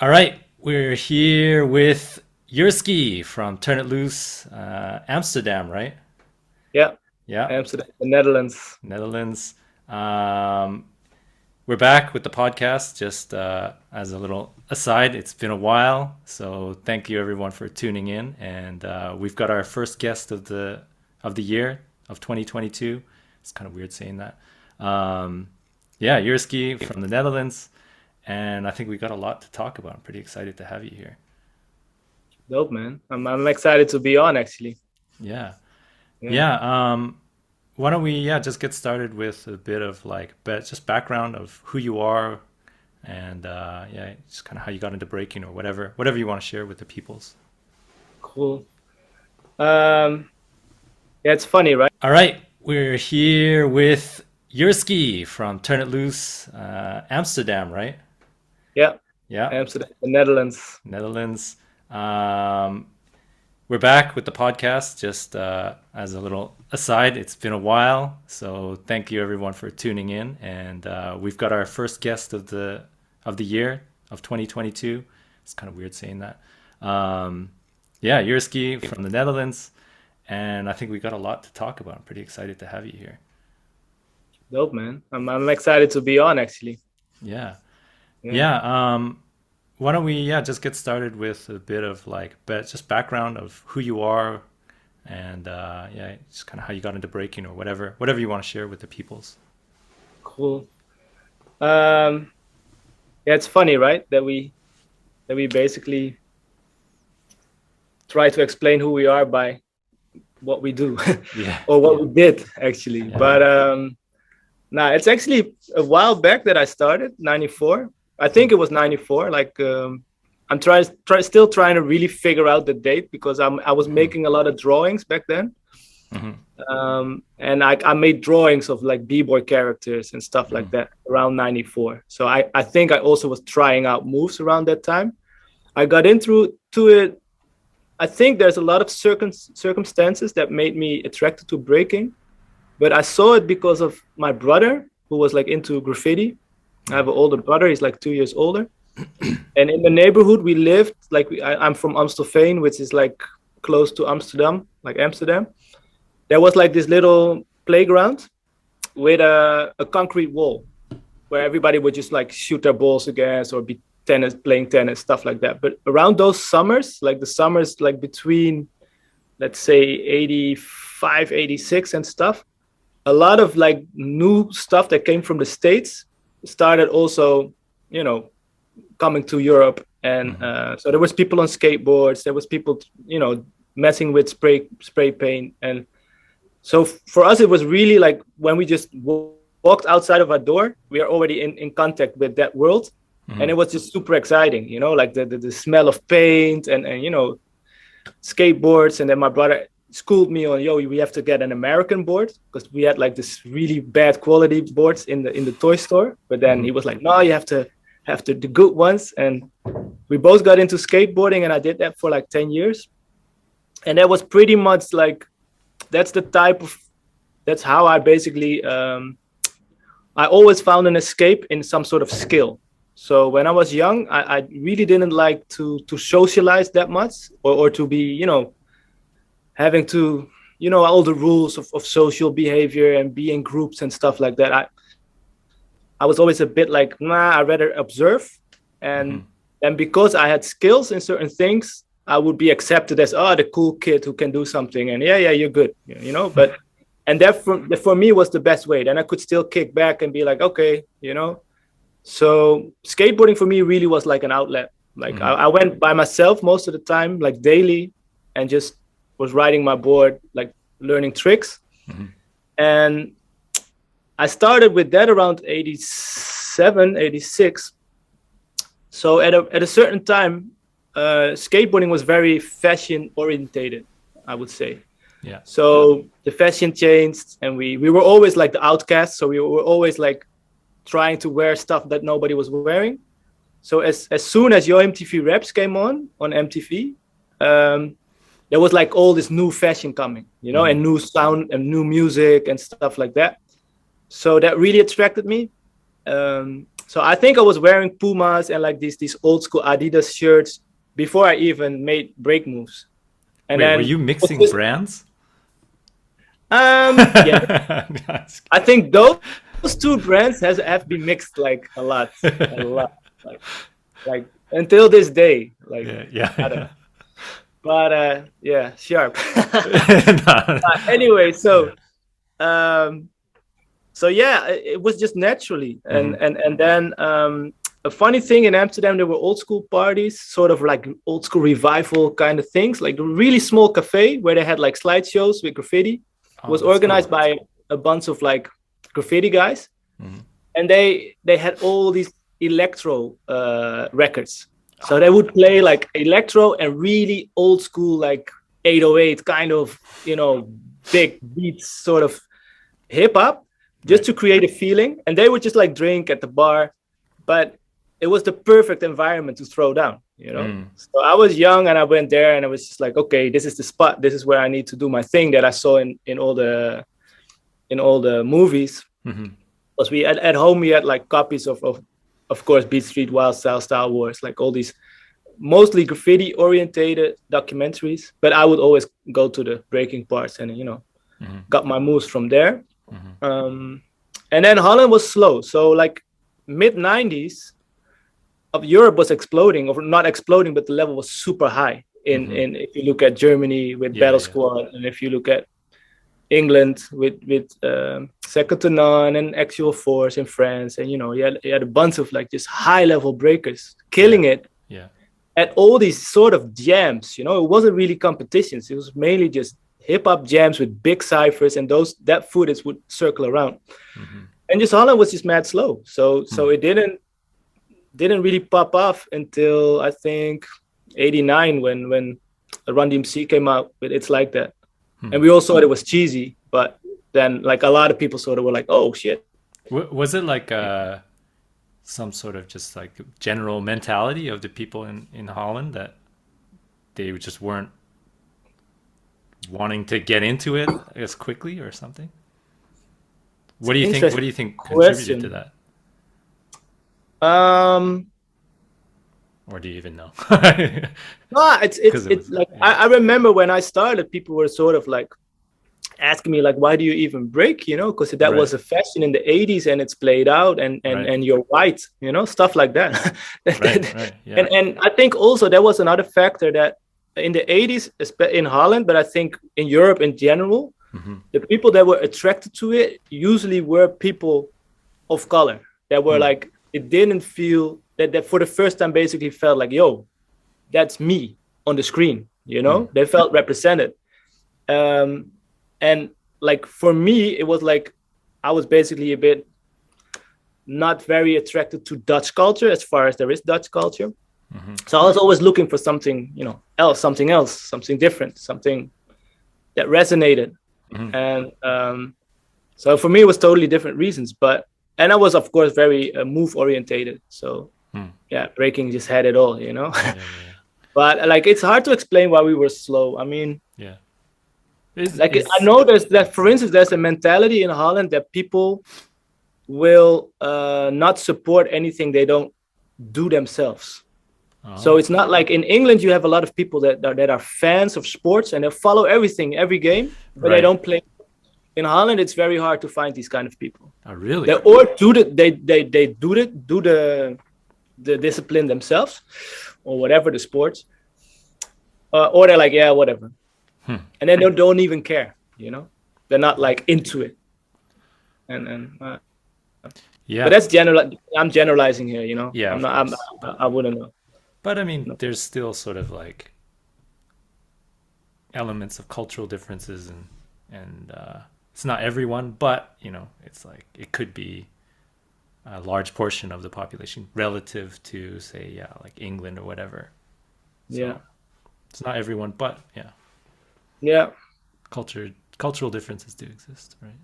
All right, we're here with Jurskee from Turn It Loose, Amsterdam, right? Yeah, Yeah, Amsterdam, the Netherlands. Netherlands. Um, we're back with the podcast. Just as a little aside, it's been a while, so thank you everyone for tuning in. And we've got our first guest of the year of 2022. It's kind of weird saying that. Um, yeah, Jurskee from the Netherlands, and I think we got a lot to talk about. I'm pretty excited to have you here. Dope, man. I'm excited to be on actually. Yeah. Yeah, Yeah. Why don't we, yeah, just get started with a bit of like, just background of who you are and, yeah, just kind of how you got into breaking or whatever you want to share with the peoples. cool. Um, yeah, it's funny, right? All right. We're here with Jurskee from Turn It Loose, Amsterdam, right? Yeah, Yeah. Amsterdam, the Netherlands. Netherlands. Um, we're back with the podcast. Just as a little aside, it's been a while, so thank you everyone for tuning in. And we've got our first guest of the year of 2022. It's kind of weird saying that. Um, yeah, Jurski from the Netherlands, and I think we got a lot to talk about. I'm pretty excited to have you here. Dope, man. I'm excited to be on actually. Yeah, Yeah, yeah. Why don't we, yeah, just get started with a bit of like, just background of who you are and yeah, just kind of how you got into breaking or whatever you want to share with the peoples. cool. Um, yeah, it's funny, right? That we basically try to explain who we are by what we do Yeah, or what we did actually. yeah. But nah, it's actually a while back that I started, 94. I think it was 94. Like I'm still trying to really figure out the date because I was Mm-hmm. making a lot of drawings back then. Mm-hmm. And I made drawings of like b-boy characters and stuff Mm-hmm. like that around 94. So I think I also was trying out moves around that time. I got into to it. I think there's a lot of circumstances that made me attracted to breaking, but I saw it because of my brother who was like into graffiti. I have an older brother, he's like 2 years older. And in the neighborhood we lived, like I'm from Amstelveen, which is like close to Amsterdam, like Amsterdam. There was like this little playground with a concrete wall where everybody would just like shoot their balls against or be playing tennis, stuff like that. But around those summers, like the summers like between, let's say, 85, 86 and stuff, a lot of like new stuff that came from the States started also, you know, coming to Europe. And Mm-hmm. so there was people on skateboards, there was people, messing with spray paint. And so for us, it was really like when we just walked outside of our door, we are already in contact with that world. And Mm-hmm. it was just super exciting, like the smell of paint and skateboards. And then my brother schooled me on, yo, we have to get an American board because we had like this really bad quality boards in the toy store. But then Mm-hmm. he was like, no, you have to the good ones. And we both got into skateboarding, and I did that for like 10 years. And that was pretty much like that's the type of that's how I basically I always found an escape in some sort of skill. So when I was young, I really didn't like to socialize that much, or to be, having to, all the rules of social behavior and be in groups and stuff like that. I was always a bit like, nah, I rather observe. Mm-hmm. And because I had skills in certain things, I would be accepted as, oh, the cool kid who can do something. And yeah, you're good, but, and that for me was the best way. Then I could still kick back and be like, okay, So skateboarding for me really was like an outlet. Like Mm-hmm. I went by myself most of the time, like daily, and just was riding my board, like learning tricks. Mm-hmm. And I started with that around 87, 86. So at a certain time, skateboarding was very fashion orientated, I would say. Yeah. So the fashion changed, and we were always like the outcasts. So we were always like trying to wear stuff that nobody was wearing. So as soon as Yo MTV Raps came on MTV, there was like all this new fashion coming, Mm-hmm. and new sound and new music and stuff like that. So that really attracted me. So I think I was wearing Pumas and like these old school Adidas shirts before I even made break moves. And Wait, were then you was mixing just brands? yeah, That's- I think those two brands have been mixed like a lot, like like until this day. Like yeah, yeah, I don't know, yeah. but yeah, sharp. No, Anyway, yeah. um, so yeah, it was just naturally, Hmm. and then a funny thing in Amsterdam, there were old school parties, sort of like old school revival kind of things, like a really small cafe where they had like slideshows with graffiti. It Oh, was that's organized cool. by a bunch of like graffiti guys, Hmm. and they had all these electro records. So they Oh, would play like electro and really old school like 808 kind of big beats, sort of hip hop, just right. to create a feeling. And they would just like drink at the bar, but it was the perfect environment to throw down. Mm. So I was young and I went there and I was just like, okay, this is the spot. This is where I need to do my thing that I saw in all the movies. Hmm. Because we at home we had like copies of course Beat Street, Wild Style, Star Wars, like all these mostly graffiti orientated documentaries. But I would always go to the breaking parts and Hmm. got my moves from there. Hmm. And then Holland was slow. So like mid 90s of Europe was exploding, or not exploding, but the level was super high. Hmm. In if you look at Germany with Yeah, Battle yeah. Squad, and if you look at England with Second to None and Actual Force in France, and you had a bunch of like just high level breakers Yeah, killing it yeah. at all these sort of jams. It wasn't really competitions. It was mainly just hip hop jams with big ciphers, and that footage would circle around. Hmm. And just Holland was just mad slow. So Hmm. so it didn't really pop off until I think '89 when Run DMC came out with It's Like That. Hmm. And we all thought it was cheesy, but then like a lot of people sort of were like, "Oh shit!" Was it like some sort of just like general mentality of the people in Holland that they just weren't wanting to get into it as quickly or something? It's What do you think? What interesting do you think contributed to question. that, Um, or do you even know? no, it's Because it's it it's was like yeah, I remember when I started, people were sort of like asking me like, "Why do you even break?" Because that right, was a fashion in the '80s and it's played out, and and right, and you're white, stuff like that. right, right, and yeah, and I think also there was another factor that in the '80s, in Holland, but I think in Europe in general, hmm, the people that were attracted to it usually were people of color that were hmm, like it didn't feel that for the first time basically felt like, yo, that's me on the screen. hmm, They felt represented. um and like for me it was like I was basically a bit not very attracted to Dutch culture, as far as there is Dutch culture. hmm, So I was always looking for something else, something different, something that resonated. hmm, And so for me it was totally different reasons, and I was of course very move orientated. So hmm. yeah, breaking just had it all. Yeah, yeah, But like it's hard to explain why we were slow. I mean, yeah. Is like I is know there's that, for instance, there's a mentality in Holland that people will not support anything they don't do themselves. So oh, it's not like in England you have a lot of people that are fans of sports and they follow everything, every game, but they right. don't play. In Holland, it's very hard to find these kind of people. Oh, They really? or they do the discipline themselves, or whatever the sports, or they're like, yeah, whatever, Hmm. and then they don't even care. They're not like into it. And but Yeah, that's general. I'm generalizing here. yeah, I'm of not. course. I wouldn't know. But I mean, No. there's still sort of like elements of cultural differences, and it's not everyone, but it's like it could be a large portion of the population relative to, say, yeah, like England or whatever. Yeah. So it's not everyone, but yeah, Yeah. cultural differences do exist, right?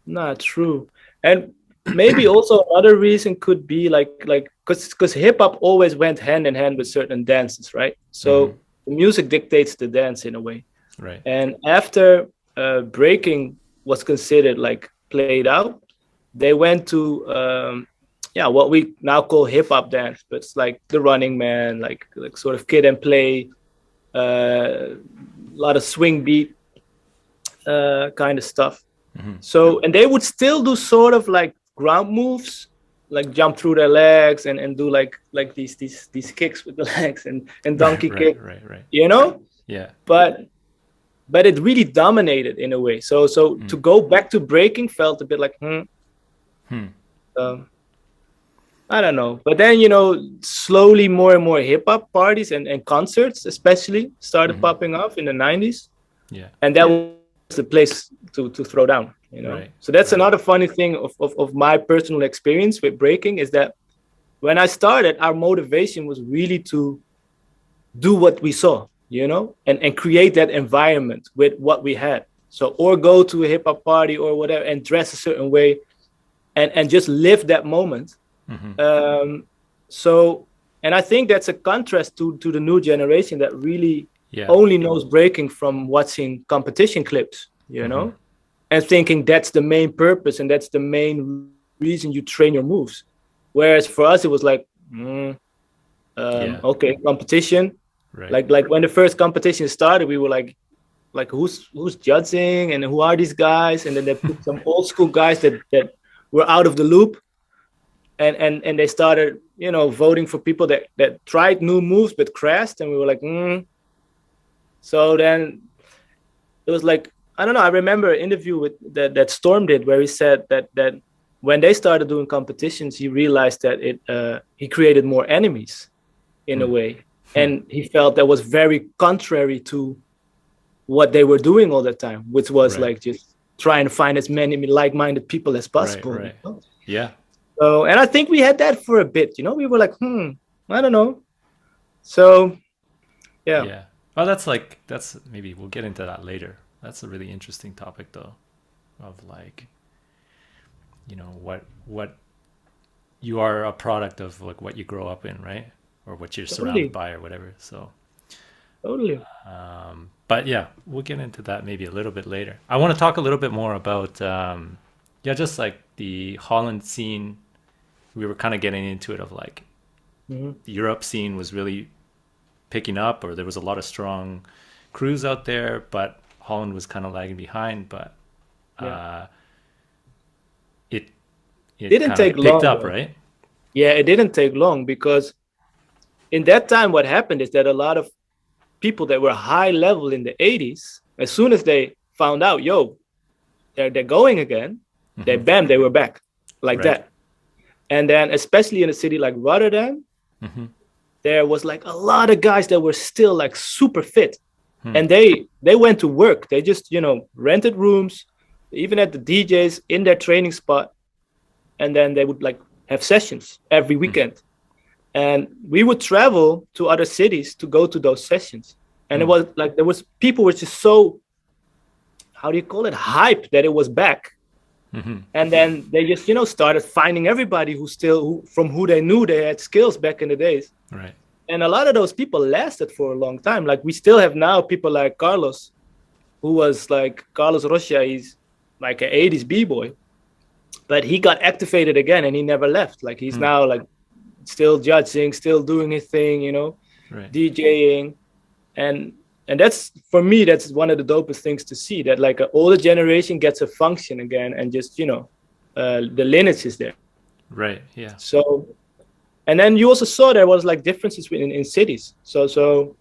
Not true. And maybe also another reason could be like because hip hop always went hand in hand with certain dances, right? Hmm. So the music dictates the dance in a way. Right. And after breaking was considered like played out, they went to yeah, what we now call hip hop dance, but it's like the Running Man, like sort of Kid and Play, a lot of swing beat kind of stuff. Mm-hmm. So, and they would still do sort of like ground moves, like jump through their legs and do like these kicks with the legs and Right, donkey right, kick, right, right. you know. Yeah. But it really dominated in a way. So to go back to breaking felt a bit like Hmm. um, I don't know. But then, slowly more and more hip hop parties and concerts, especially, started Mm-hmm. popping up in the 90s. Yeah. And that was the place to throw down. Right. So that's Right. another funny thing of my personal experience with breaking is that when I started, our motivation was really to do what we saw, and create that environment with what we had. So, or go to a hip hop party or whatever and dress a certain way and just live that moment. Mm-hmm. So, and I think that's a contrast to the new generation that really Yeah. only knows breaking from watching competition clips, Mm-hmm. and thinking that's the main purpose and that's the main reason you train your moves. Whereas for us, it was like, Yeah. okay, competition. Right. Like when the first competition started, we were like who's judging and who are these guys? And then they put some old school guys that were out of the loop, and they started voting for people that tried new moves but crashed, and we were like so then it was like, I don't know, I remember an interview with that Storm did where he said that when they started doing competitions he realized that he created more enemies in a way, and he felt that was very contrary to what they were doing all the time, which was Right. like just trying to find as many like-minded people as Right. possible. Right. Yeah. So, and I think we had that for a bit. We were like, I don't know. So, yeah, Yeah. Oh, that's maybe we'll get into that later. That's a really interesting topic though, of like, what you are a product of, like what you grow up in, right? Or what you're surrounded totally, by or whatever. So, totally. but yeah, we'll get into that maybe a little bit later. I want to talk a little bit more about, yeah, just like the Holland scene. We were kind of getting into it of like Hmm. the Europe scene was really picking up, or there was a lot of strong crews out there, but Holland was kind of lagging behind. But Yeah, uh, it it didn't kind take of picked long up, though. right? Yeah, it didn't take long because in that time, what happened is that a lot of people that were high level in the 80s, as soon as they found out, yo, they're going again, Hmm. they were back like Right. that. And then, especially in a city like Rotterdam, Hmm. there was like a lot of guys that were still like super fit, Hmm. and they went to work. They just rented rooms, even at the DJs in their training spot, and then they would like have sessions every weekend. And we would travel to other cities to go to those sessions. And it Hmm. was like there was people were just so, how do you call it, hype that it was back. Hmm. And then they just started finding everybody from who they knew they had skills back in the days. Right. And a lot of those people lasted for a long time. Like we still have now people like Carlos, who was like Carlos Rocha. He's like an 80s b-boy, but he got activated again and he never left. Like he's Hmm. now like still judging, still doing his thing, Right. DJing. And that's, for me, that's one of the dopest things to see, that like an older generation gets a function again, and just the lineage is there. Right. Yeah. So, and then you also saw there was like differences in cities. So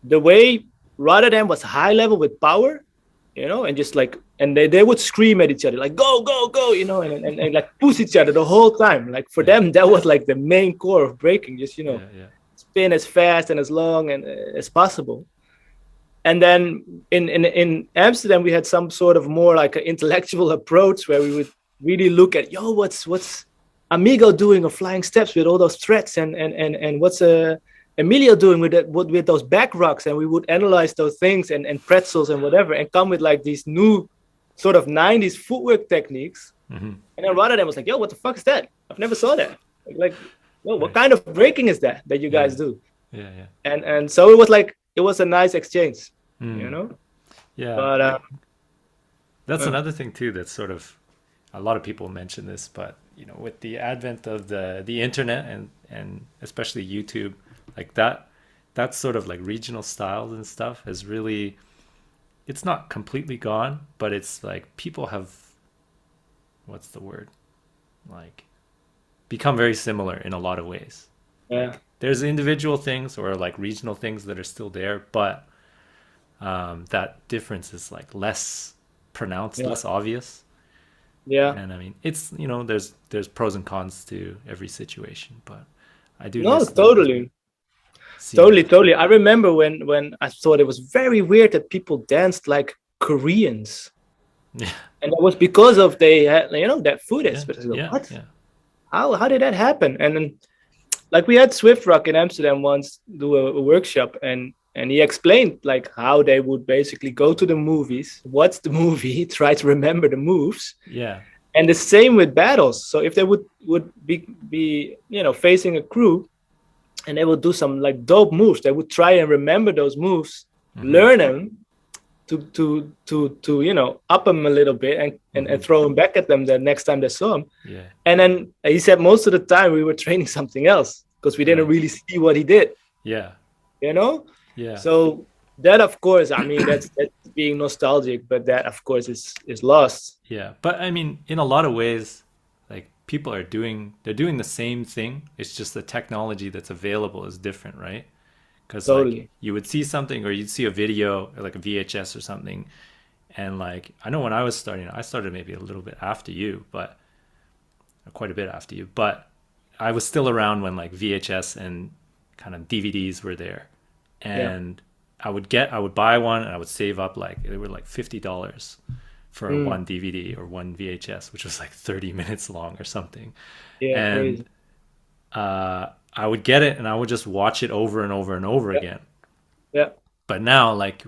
the way Rotterdam was high level with power, and just like, and they would scream at each other like go go go, and like push each other the whole time. Like for Yeah. them, that was like the main core of breaking, just Yeah. Yeah. spin as fast and as long and as possible. And then in Amsterdam, we had some sort of more like an intellectual approach where we would really look at, yo, what's Amigo doing of flying steps with all those threats, and what's Emilio doing with those back rocks, and we would analyze those things and pretzels and whatever, and come with like these new sort of 90s footwork techniques. Hmm. And then Rotterdam was like, yo, what the fuck is that? I've never saw that. Like, yo, what Right. kind of breaking is that you Yeah. guys do? Yeah. Yeah. And so it was like, it was a nice exchange, you Mm. know. Yeah. But That's another thing too. That's sort of, a lot of people mention this, but with the advent of the internet and especially YouTube, like that sort of like regional styles and stuff has really, it's not completely gone, but it's like people have, what's the word, like become very similar in a lot of ways. Yeah. Like there's individual things or like regional things that are still there, but that difference is like less pronounced, Yeah. less obvious. Yeah. And I mean, it's, there's pros and cons to every situation, but I do No, miss the totally. seeing. Totally, totally. I remember when I thought it was very weird that people danced like Koreans. Yeah, And that was because of they had, that footage. yeah, But I go, yeah, what? yeah. How did that happen? And then like we had Swift Rock in Amsterdam once do a workshop, and he explained like how they would basically go to the movies, watch the movie, try to remember the moves, Yeah. and the same with battles. So if they would be facing a crew, and they would do some like dope moves, they would try and remember those moves, Mm-hmm. learn them, to up them a little bit, and Mm-hmm. throw them back at them the next time they saw him. Yeah. And then he said most of the time we were training something else because we didn't Right. really see what he did, Yeah. you know. Yeah. So that, of course, I mean, that's being nostalgic, but that, of course, is lost. Yeah. But I mean, in a lot of ways, like people they're doing the same thing. It's just the technology that's available is different, right? Because like Totally. you would see something or you'd see a video or like a VHS or something. And like, I know when I started maybe a little bit after you, but quite a bit after you, but I was still around when like VHS and kind of DVDs were there. Yeah. And I would buy one and I would save up like, they were like $50 for Mm. one DVD or one VHS, which was like 30 minutes long or something. Yeah. And Crazy. I would get it and I would just watch it over and over and over Yeah. again. Yeah. But now, like,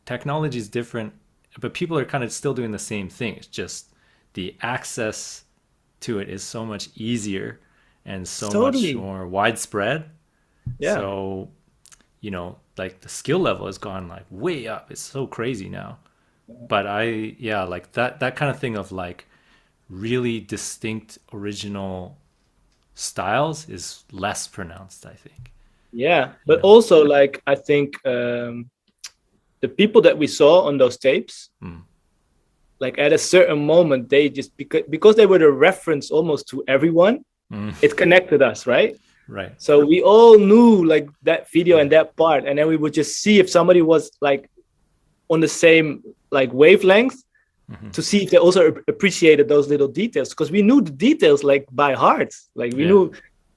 technology is different, but people are kind of still doing the same thing. It's just the access to it is so much easier and so much Totally. more widespread. Yeah. So, like the skill level has gone like way up. It's so crazy now. But yeah, like that kind of thing of like really distinct original styles is less pronounced, I think. Yeah. You But know? also, like, I think the people that we saw on those tapes, Mm. like at a certain moment, they just because they were the reference almost to everyone, Mm. it connected us, right? Right. So we all knew like that video Yeah. and that part, and then we would just see if somebody was like on the same like wavelength Hmm. to see if they also appreciated those little details, because we knew the details like by heart. Like we Yeah. knew,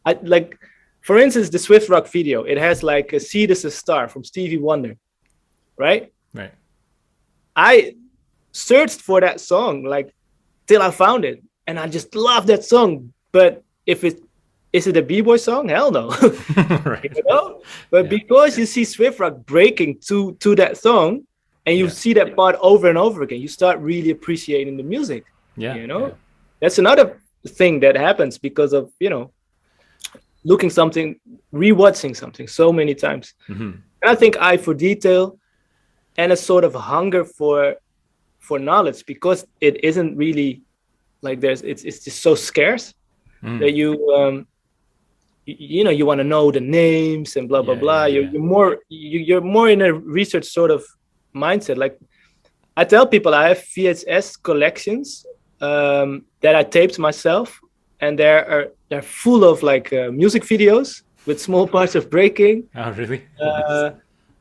I like, for instance, the Swift Rock video. It has like a "Seed is a Star" from Stevie Wonder, right? Right. I searched for that song like till I found it, and I just love that song. But if it is it a b-boy song? Hell no. Right. You know? But Yeah. because you see Swift Rock breaking to that song, and you Yeah. see that part over and over again, you start really appreciating the music. Yeah. You Yeah. know, that's another thing that happens because of looking something, rewatching something so many times. Hmm. And I think eye for detail and a sort of hunger for knowledge, because it isn't really like it's just so scarce that Mm. you want to know the names and blah blah Yeah. blah. Yeah. You're, Yeah. you're more you're more in a research sort of mindset. Like I tell people, I have VHS collections that I taped myself, and they're full of like music videos with small parts of breaking, Oh, really? Nice. uh,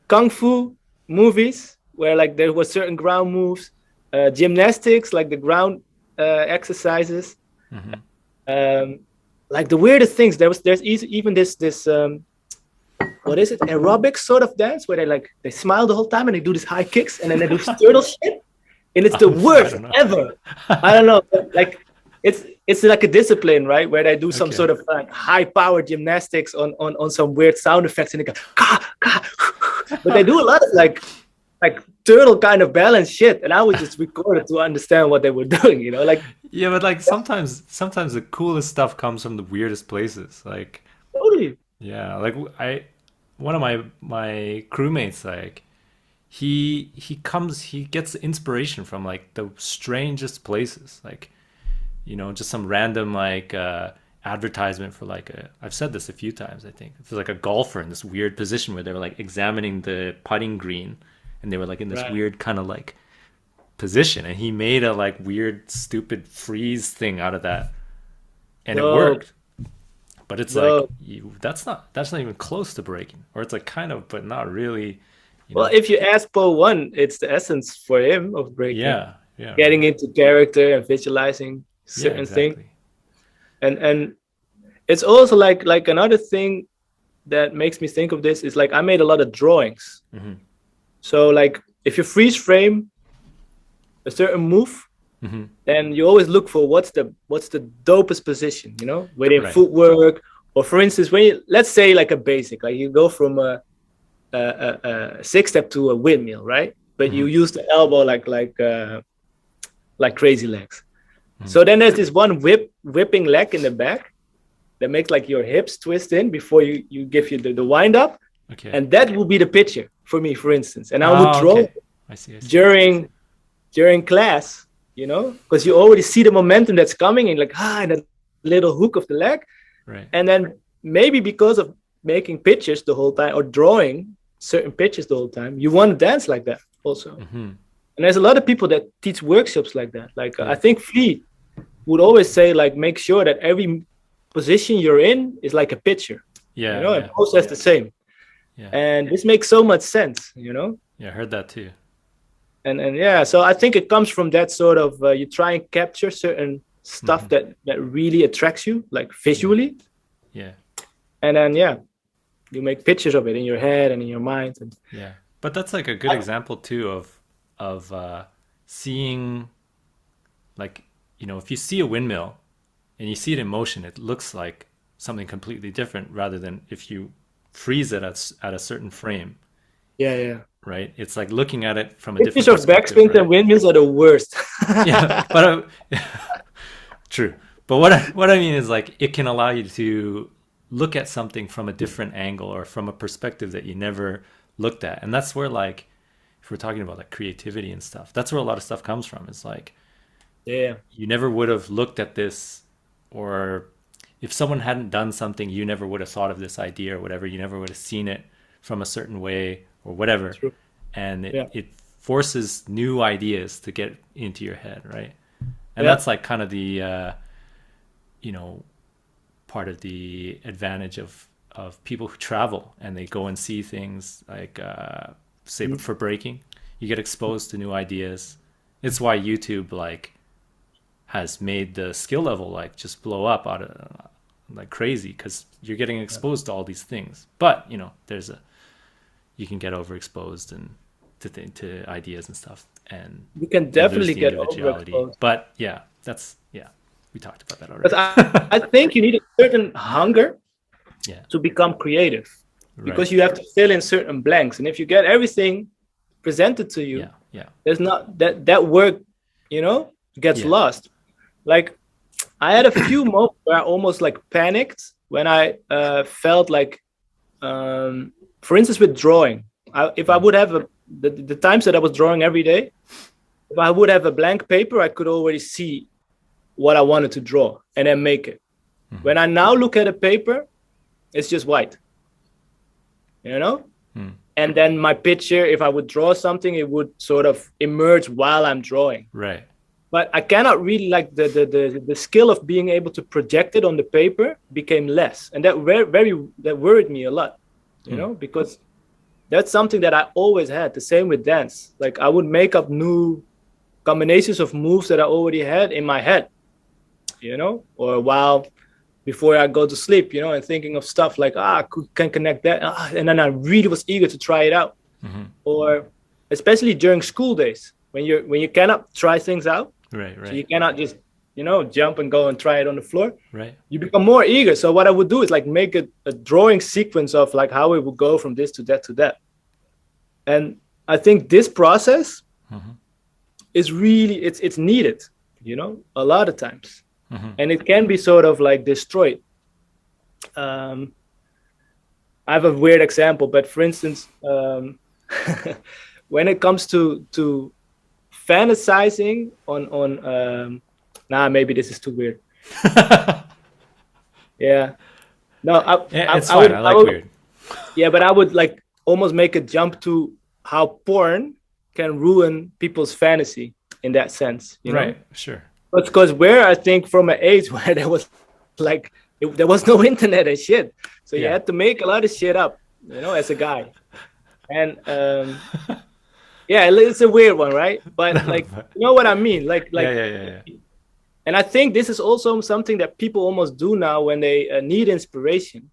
kung fu movies where like there were certain ground moves, gymnastics like the ground exercises, Hmm. um, like the weirdest things. There's even this what is it, aerobic sort of dance where they smile the whole time and they do these high kicks and then they do turtle shit, and it's the I worst don't know. ever. I don't know, but like it's like a discipline, right? Where they do some Okay. sort of like high power gymnastics on some weird sound effects, and they go ka, ka. But they do a lot of like turtle kind of balance shit, and I would just record it to understand what they were doing, like Yeah, but like sometimes the coolest stuff comes from the weirdest places. Like, totally. yeah, like one of my crewmates, like he gets inspiration from like the strangest places. Like you know, just some random like advertisement for like I've said this a few times, I think. It's like a golfer in this weird position where they were like examining the putting green, and they were like in this Right. weird kind of like position, and he made a like weird stupid freeze thing out of that, and it Dope. worked. But it's like Dope. that's not even close to breaking, or it's like kind of, but not really, you Well, know. if you ask Paul one, it's the essence for him of breaking, Yeah, yeah, getting right. into character and visualizing Yeah, certain things. exactly. And it's also like another thing that makes me think of this is like I made a lot of drawings. Hmm. So like if you freeze frame a certain move, Hmm. then you always look for what's the dopest position, within Right. footwork. Or for instance, when you, let's say like a basic, like you go from a six step to a windmill, right? But you Hmm. use the elbow like crazy legs. So then there's this one whipping leg in the back that makes like your hips twist in before you give you the wind up, Okay. and that will be the picture for me, for instance. And I would Oh, draw okay. I see. I see. during class, because you already see the momentum that's coming in, like and that little hook of the leg, Right. and then maybe because of making pictures the whole time or drawing certain pictures the whole time, you want to dance like that also. Hmm. And there's a lot of people that teach workshops like that. Like I Yeah. think Flea would always say, like, make sure that every position you're in is like a picture, Yeah. and Yeah. process the same. Yeah. And this makes so much sense. Yeah. I heard that too. And yeah, so I think it comes from that sort of you try and capture certain stuff Hmm. that really attracts you, like Yeah. visually, Yeah. and then you make pictures of it in your head and in your mind. And Yeah. But that's like a good example too of seeing, like, you know, if you see a windmill and you see it in motion, it looks like something completely different rather than if you freeze it at a certain frame, yeah, yeah. right? It's like looking at it from a Pictures different of perspective, backspins and right? windmills are the worst. Yeah, but true. But what I mean is like it can allow you to look at something from a different angle or from a perspective that you never looked at. And that's where, like, if we're talking about like creativity and stuff, that's where a lot of stuff comes from. It's like Yeah, you never would have looked at this, or if someone hadn't done something, you never would have thought of this idea or whatever. You never would have seen it from a certain way or whatever. true. And it, Yeah, it forces new ideas to get into your head, right? And yeah. that's like kind of the you know, part of the advantage of people who travel and they go and see things like say Mm. for breaking, you get exposed to new ideas. It's why YouTube like has made the skill level like just blow up out of like crazy, because you're getting exposed to all these things. But you know, there's a you can get overexposed and to ideas and stuff, and You can you lose definitely the get individuality. overexposed. But yeah, that's yeah, we talked about that But already. I think you need a certain hunger Yeah, to become creative, right. because you have to fill in certain blanks. And if you get everything presented to Yeah, you, yeah, there's not that work, gets yeah. lost. Like I had a few moments where I almost like panicked when I felt like, for instance, with drawing. If I Mm. would have the times that I was drawing every day, if I would have a blank paper, I could already see what I wanted to draw and then make it. Mhm. When I now look at a paper, it's just white, you know? Mm. And then my picture, if I would draw something, it would sort of emerge while I'm drawing. Right. But I cannot really like the skill of being able to project it on the paper became less. And that that worried me a lot, Mm. because that's something that I always had. The same with dance. Like I would make up new combinations of moves that I already had in my head, or while before I go to sleep, and thinking of stuff like, can connect that. And then I really was eager to try it out. Hmm. Or especially during school days when you cannot try things out. Right. So you Right. cannot just, jump and go and try it on the floor. Right. You become more eager. So what I would do is like make a drawing sequence of like how it would go from this to that to that. And I think this process Hmm. is really it's needed, a lot of times. Hmm. And it can be sort of like destroyed. Um, I have a weird example, but for instance, when it comes to fantasizing on nah, maybe this is too weird. Yeah. No, Yeah, it's fine. I like weird. yeah, but I would like almost make a jump to how porn can ruin people's fantasy in that sense, you know? Right. Sure. But because where I think from an age where there was like there was no internet and shit, so you Yeah. had to make a lot of shit up, you know, as a guy. And yeah, it's a weird one, right? But like, you know what I mean? Like, Yeah. and I think this is also something that people almost do now when they need inspiration.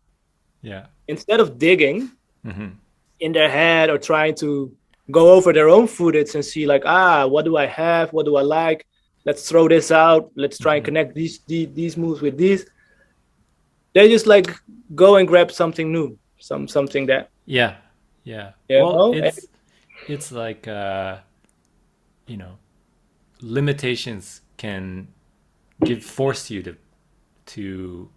Yeah. Instead of digging Mm-hmm. in their head or trying to go over their own footage and see like, what do I have? What do I like? Let's throw this out. Let's try and connect these moves with these. They just like go and grab something new, something that Yeah. you Well, know. it's like you know, limitations can force you to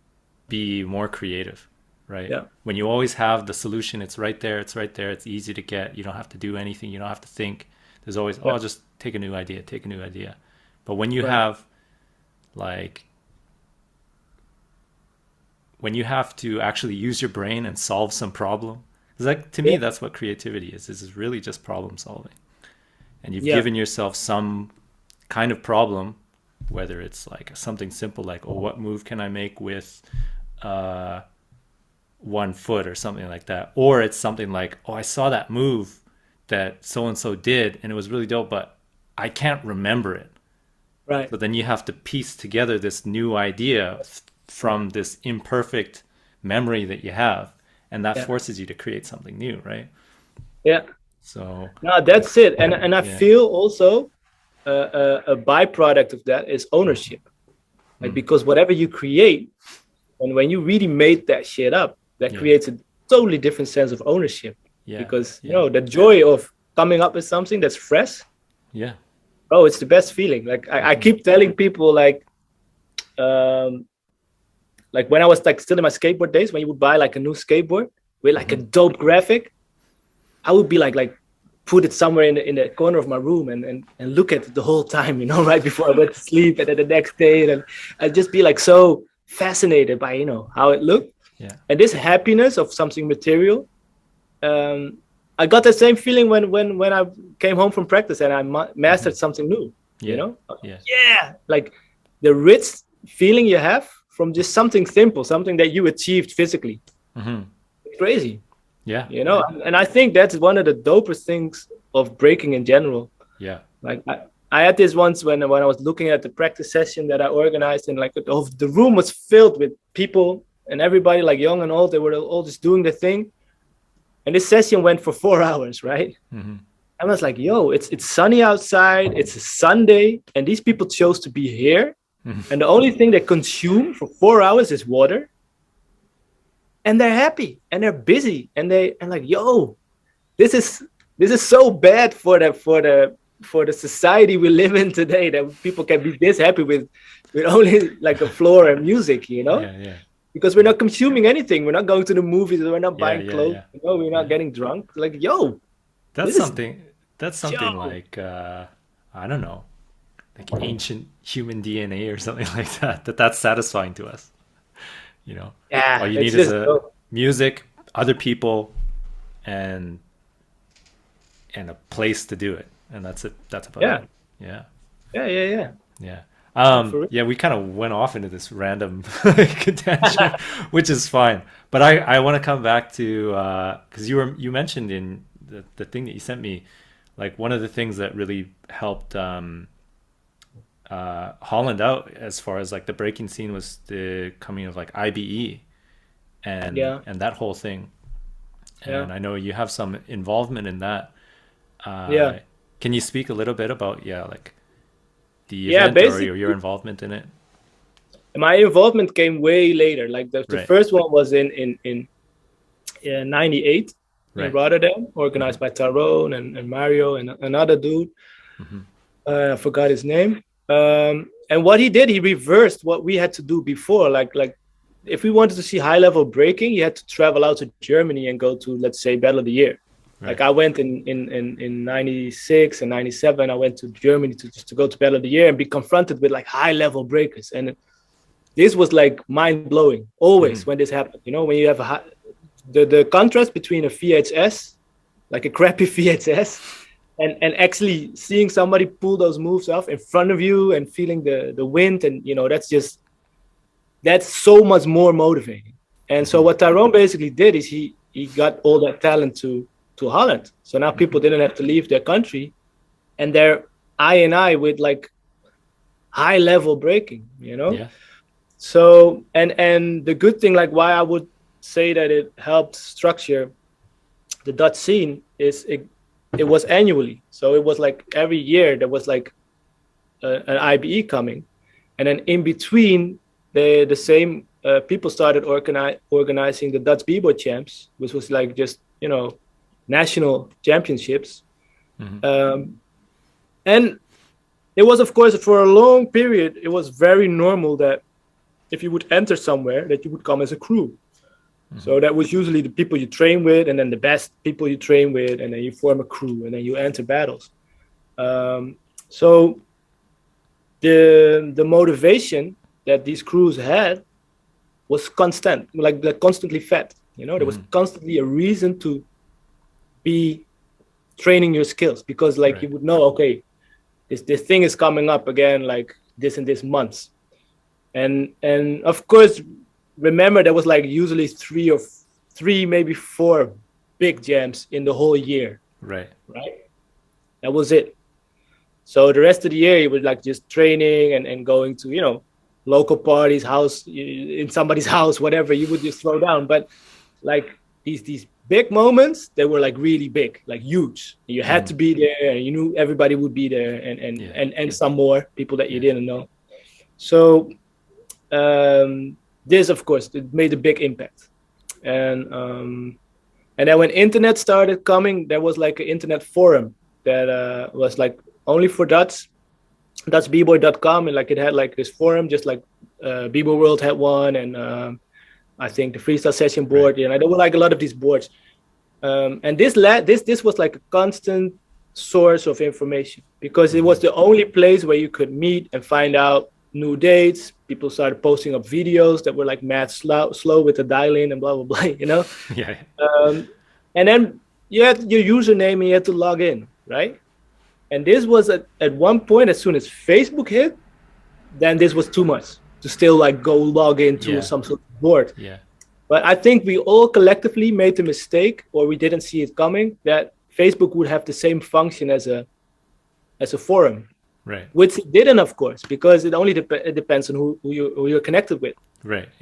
be more creative, right? Yeah. When you always have the solution, it's right there, it's easy to get. You don't have to do anything, you don't have to think. There's always, oh, I'll just take a new idea. But when you have like when you have to actually use your brain and solve some problem, it's like, to me, that's what creativity is. This is really just problem solving. And you've given yourself some kind of problem, whether it's like something simple like, oh, what move can I make with 1 foot or something like that, or it's something like, oh, I saw that move that so and so did and it was really dope, but I can't remember it. Right. So then you have to piece together this new idea from this imperfect memory that you have, and that forces you to create something new, right? Yeah. So no, that's it. And I feel also a byproduct of that is ownership. Like, because whatever you create, and when you really made that shit up, that creates a totally different sense of ownership. Because you know, the joy of coming up with something that's fresh. Oh, it's the best feeling. Like I keep telling people like when I was like still in my skateboard days, when you would buy like a new skateboard with like a dope graphic, I would be like put it somewhere in the corner of my room and look at it the whole time, you know, right before I went to sleep, and then the next day, and I'd just be like so fascinated by, you know, how it looked. And this happiness of something material, I got the same feeling when I came home from practice and I mastered something new, you know? Like the rich feeling you have from just something simple, something that you achieved physically. It's crazy. You know, and I think that's one of the dopest things of breaking in general. Like I had this once when I was looking at the practice session that I organized, and like the room was filled with people and everybody, like young and old, they were all just doing their thing. And this session went for 4 hours, right? I was like, yo, it's sunny outside, it's a Sunday, and these people chose to be here. And the only thing they consume for 4 hours is water. And they're happy and they're busy and like, yo, this is so bad for the society we live in today, that people can be this happy with only like a floor and music, you know? Because we're not consuming anything. We're not going to the movies. We're not buying clothes. You know, we're not getting drunk. Like, yo, that's something like I don't know, like ancient human DNA or something like that. That's satisfying to us. You know, all you need is music, other people, and a place to do it, and that's it. That's about it. We kind of went off into this random contention, which is fine. But I want to come back to because you mentioned in the thing that you sent me, like one of the things that really helped Holland out as far as like the breaking scene was the coming of like IBE and that whole thing. And I know you have some involvement in that. Can you speak a little bit about like the event or your involvement in it? My involvement came way later. Like the first one was in 98 in Rotterdam, organized by Tyrone and Mario and another dude. I forgot his name. And what he did, he reversed what we had to do before. Like if we wanted to see high level breaking, you had to travel out to Germany and go to, let's say, Battle of the Year. Right. Like I went in 96 and 97, I went to Germany to just to go to Battle of the Year and be confronted with like high level breakers. And this was like mind blowing always when this happened. You know, when you have the contrast between a VHS, like a crappy VHS, and actually seeing somebody pull those moves off in front of you and feeling the wind. And, you know, that's so much more motivating. And so what Tyrone basically did is he got all that talent to Holland. So now people didn't have to leave their country, and they're I with like high level breaking, you know? Yeah. So and the good thing, like why I would say that it helped structure the Dutch scene is it was annually. So it was like every year there was like an IBE coming, and then in between the same people started organizing the Dutch bboy champs, which was like just, you know, national championships. And it was, of course, for a long period, it was very normal that if you would enter somewhere, that you would come as a crew. So that was usually the people you train with, and then the best people you train with, and then you form a crew, and then you enter battles. So the motivation that these crews had was constant, like they're constantly fed. You know, there was constantly a reason to be training your skills, because like you would know, okay, this thing is coming up again, like this and this months. And of course, remember there was like usually three, maybe four big jams in the whole year. Right. That was it. So the rest of the year you would like just training and going to, you know, local parties, house, in somebody's house, whatever, you would just throw down. But like these big moments, they were like really big, like huge. You had to be there, and you knew everybody would be there, and some more people that you didn't know. So this, of course, it made a big impact. And then when internet started coming, there was like an internet forum that was like only for Dutch. That's bboy.com, and like it had like this forum, just like bboy world had one, and I think the freestyle session board, you know, there were like a lot of these boards, and this was like a constant source of information, because it was the only place where you could meet and find out new dates. People started posting up videos that were like mad slow with the dial-in and blah blah blah, you know. And then you had your username and you had to log in, right? And this was at one point, as soon as Facebook hit, then this was too much to still like go log into some sort of board. But I think we all collectively made the mistake, or we didn't see it coming, that Facebook would have the same function as a forum. Which it didn't, of course, because it only it depends on who you're connected with.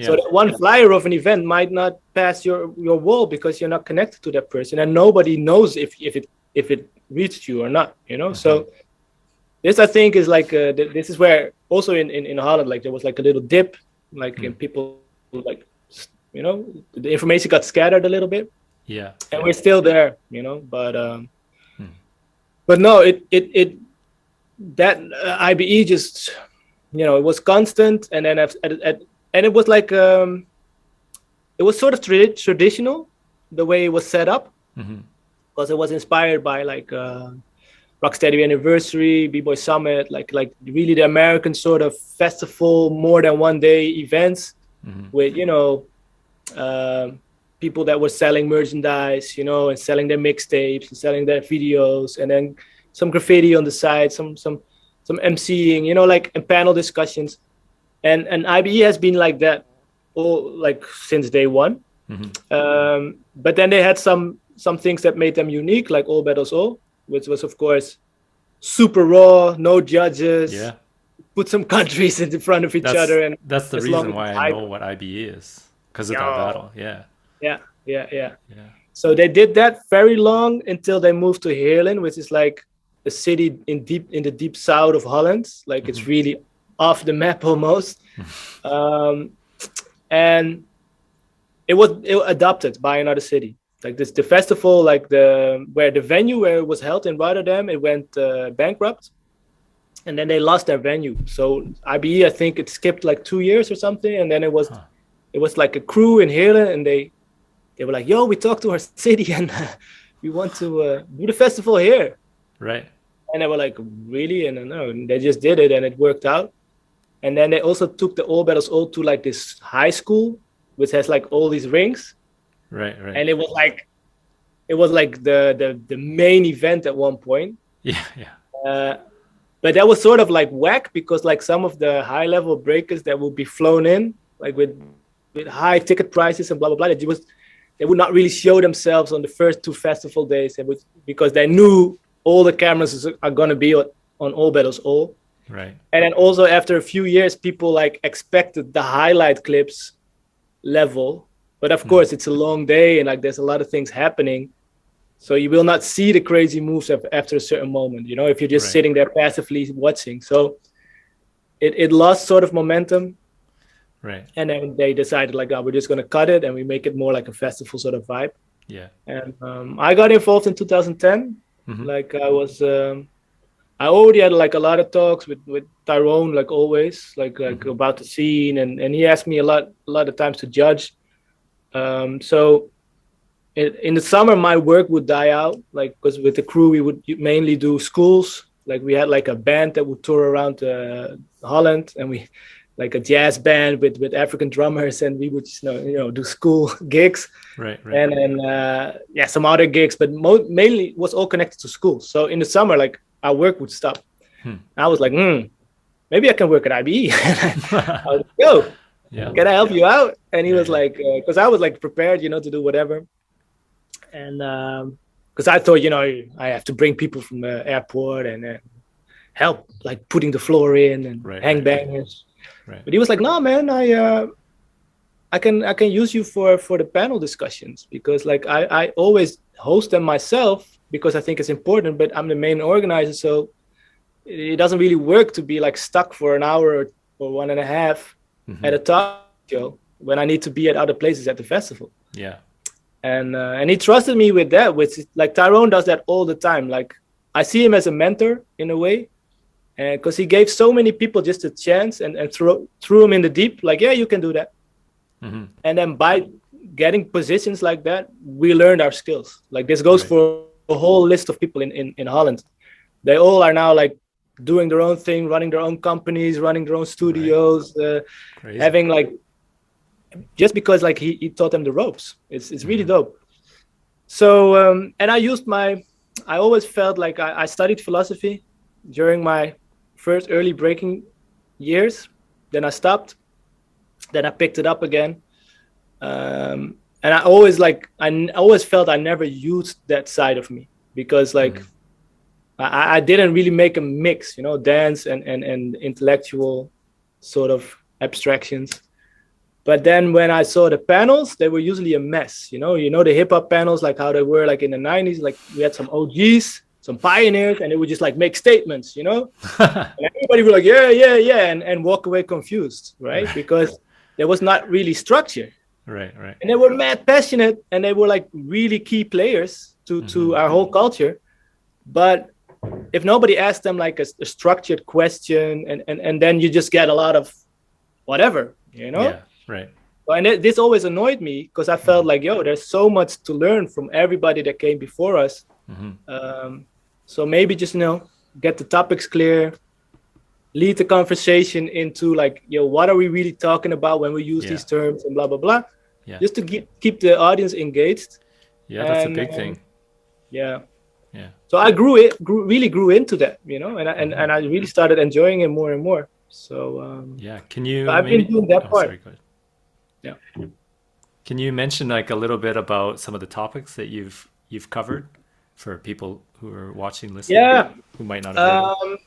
So that one flyer of an event might not pass your wall because you're not connected to that person, and nobody knows if it reached you or not, you know. So this, I think, is like this is where also in Holland, like there was like a little dip, like in people, like, you know, the information got scattered a little bit. And we're still there, you know. But no, it that IBE just, you know, it was constant, and then and it was like it was sort of traditional the way it was set up, because it was inspired by like Rocksteady Anniversary, B-Boy Summit, like really the American sort of festival, more than one day events with, you know, people that were selling merchandise, you know, and selling their mixtapes and selling their videos, and then some graffiti on the side, some MCing, you know, like, and panel discussions. And IBE has been like that all like since day one. But then they had some things that made them unique, like All Battles All, which was, of course, super raw, no judges. Put some countries in front of each other, and that's the reason why I know what IBE is, because of that battle. Yeah. So they did that very long until they moved to Heerlen, which is like a city in the deep south of Holland. Like it's really off the map almost. And it was adopted by another city. Like the festival, like where the venue where it was held in Rotterdam, it went bankrupt, and then they lost their venue. So IBE, I think it skipped like 2 years or something, and then it was like a crew in Heerlen, and they were like, yo, we talked to our city, and We want to do the festival here. Right. And they were like, really? And no, and they just did it and it worked out. And then they also took the All Battles All to like this high school, which has like all these rings. Right. Right. And it was like the main event at one point. Yeah. Yeah. But that was sort of like whack because like some of the high level breakers that would be flown in, like with high ticket prices and blah blah blah, they would not really show themselves on the first two festival days, because they knew all the cameras are gonna be on All Battles All. Right. And then also after a few years, people like expected the highlight clips level, but of course it's a long day and like there's a lot of things happening. So you will not see the crazy moves after a certain moment, you know, if you're just Right. sitting there passively watching. So it lost sort of momentum. Right. And then they decided like, oh, we're just going to cut it and we make it more like a festival sort of vibe. Yeah. And I got involved in 2010. Mhm. Like I already had like a lot of talks with Tyrone, like always, like about the scene. And he asked me a lot of times to judge. So in the summer, my work would die out, like, because with the crew, we would mainly do schools. Like we had like a band that would tour around Holland, and we like a jazz band with African drummers, and we would just, do school gigs. Right. Right. And then some other gigs, but mainly was all connected to school. So in the summer, like our work would stop. I was like, maybe I can work at IBE. I was like, yo, Yeah. can I help you out? And he was Yeah. like, because I was like prepared, to do whatever. And because I thought, I have to bring people from the airport and help, like putting the floor in and Right, hang right. bangers. Right. But he was like, no, man, I can use you for the panel discussions, because like I always host them myself because I think it's important, but I'm the main organizer, so it doesn't really work to be like stuck for an hour or 1.5 at a talk show when I need to be at other places at the festival. Yeah. And he trusted me with that, which is, like, Tyrone does that all the time. Like, I see him as a mentor in a way, and because he gave so many people just a chance and threw him in the deep, like, yeah, you can do that. And then by getting positions like that, we learned our skills. Like, this goes for a whole list of people in Holland. They all are now like doing their own thing, running their own companies, running their own studios, having like, just because like he taught them the ropes. It's really dope. So and I always felt like I studied philosophy during my first early breaking years. Then I stopped. Then I picked it up again. And I always felt I never used that side of me, because like I didn't really make a mix, dance and intellectual sort of abstractions. But then when I saw the panels, they were usually a mess. The hip hop panels, like how they were like in the 90s, like we had some OGs, some pioneers, and they would just like make statements, and everybody would like, yeah, and walk away confused, right? Because there was not really structure. Right. And they were mad passionate, and they were like really key players to our whole culture. But if nobody asked them like a structured question, and then you just get a lot of whatever, Yeah. Right. And this always annoyed me, because I felt like, there's so much to learn from everybody that came before us. So maybe just, get the topics clear, lead the conversation into like, what are we really talking about when we use these terms and blah, blah, blah. Yeah. Just to keep the audience engaged. Yeah, that's a big thing. Yeah. Yeah. So I really grew into that, and I really started enjoying it more and more. So yeah, can you? I've been doing that part. Sorry, go ahead. Yeah. Can you mention like a little bit about some of the topics that you've covered for people who are watching, listening, who might not have heard of?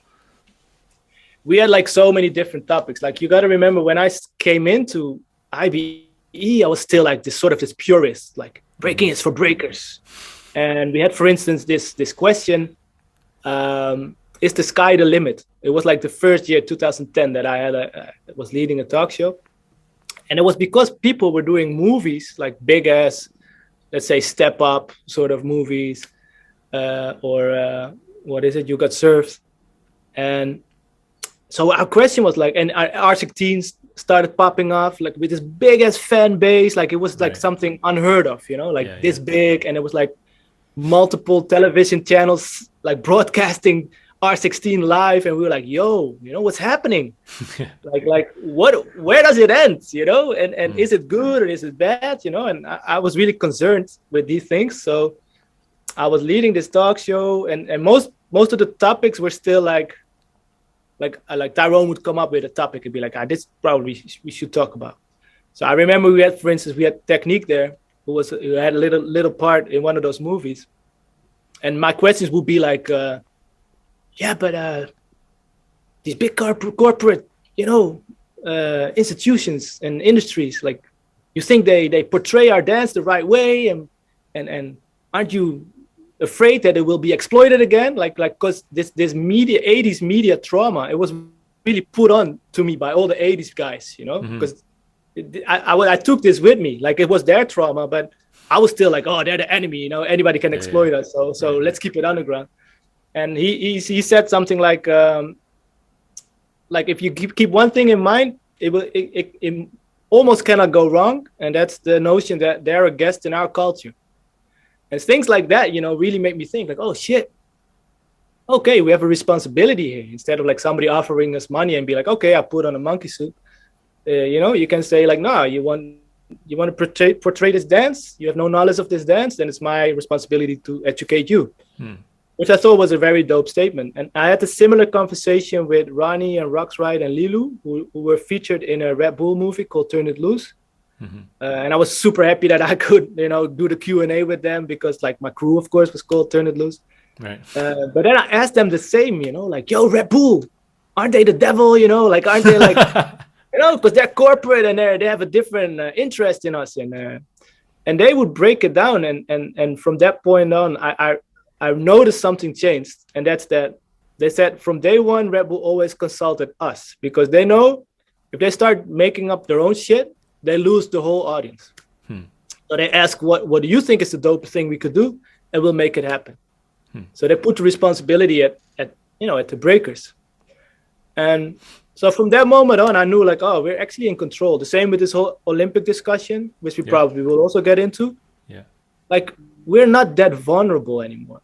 We had like so many different topics. Like, you got to remember, when I came into IBE, I was still like this purist, like breaking is for breakers. And we had, for instance, this question, is the sky the limit? It was like the first year, 2010, that I was leading a talk show. And it was because people were doing movies, like big ass, let's say Step Up sort of movies, or what is it? You Got Served. And so our question was like, and our Arctic Teens started popping off like with this big ass fan base. Like, it was like something unheard of, like this big. And it was like, multiple television channels like broadcasting R16 live, and we were like, yo, what's happening? like where does it end? And is it good or is it bad? And I was really concerned with these things. So I was leading this talk show, and most of the topics were still like Tyrone would come up with a topic and be like, this probably we should talk about. So I remember for instance, we had Technique there, who had a little part in one of those movies. And my questions would be like, these big corporate, institutions and industries, like, you think they portray our dance the right way, and aren't you afraid that it will be exploited again? Like, because this media, 80s media trauma, it was really put on to me by all the 80s guys, because I took this with me, like it was their trauma, but I was still like, oh, they're the enemy, anybody can exploit us, so let's keep it underground. And he said something like if you keep one thing in mind, it almost cannot go wrong, and that's the notion that they're a guest in our culture. And things like that, really make me think like, oh shit, okay, we have a responsibility here. Instead of like somebody offering us money and be like, okay, I put on a monkey suit, you can say like, no, you want to portray this dance, you have no knowledge of this dance, then it's my responsibility to educate you. Which I thought was a very dope statement. And I had a similar conversation with Ronnie and Roxride and Lilu, who were featured in a Red Bull movie called Turn It Loose. And I was super happy that I could, do the Q&A with them, because like my crew, of course, was called Turn It Loose. Right. But then I asked them the same, like, yo, Red Bull, aren't they the devil? Like, aren't they like, because they're corporate and they have a different interest in us. And they would break it down. And from that point on, I noticed something changed, and that's that they said from day one, Red Bull always consulted us, because they know if they start making up their own shit, they lose the whole audience. So they ask, what do you think is the dopest thing we could do? And we'll make it happen. So they put the responsibility at the breakers. And so from that moment on, I knew like, oh, we're actually in control. The same with this whole Olympic discussion, which we probably will also get into. Yeah. Like, we're not that vulnerable anymore,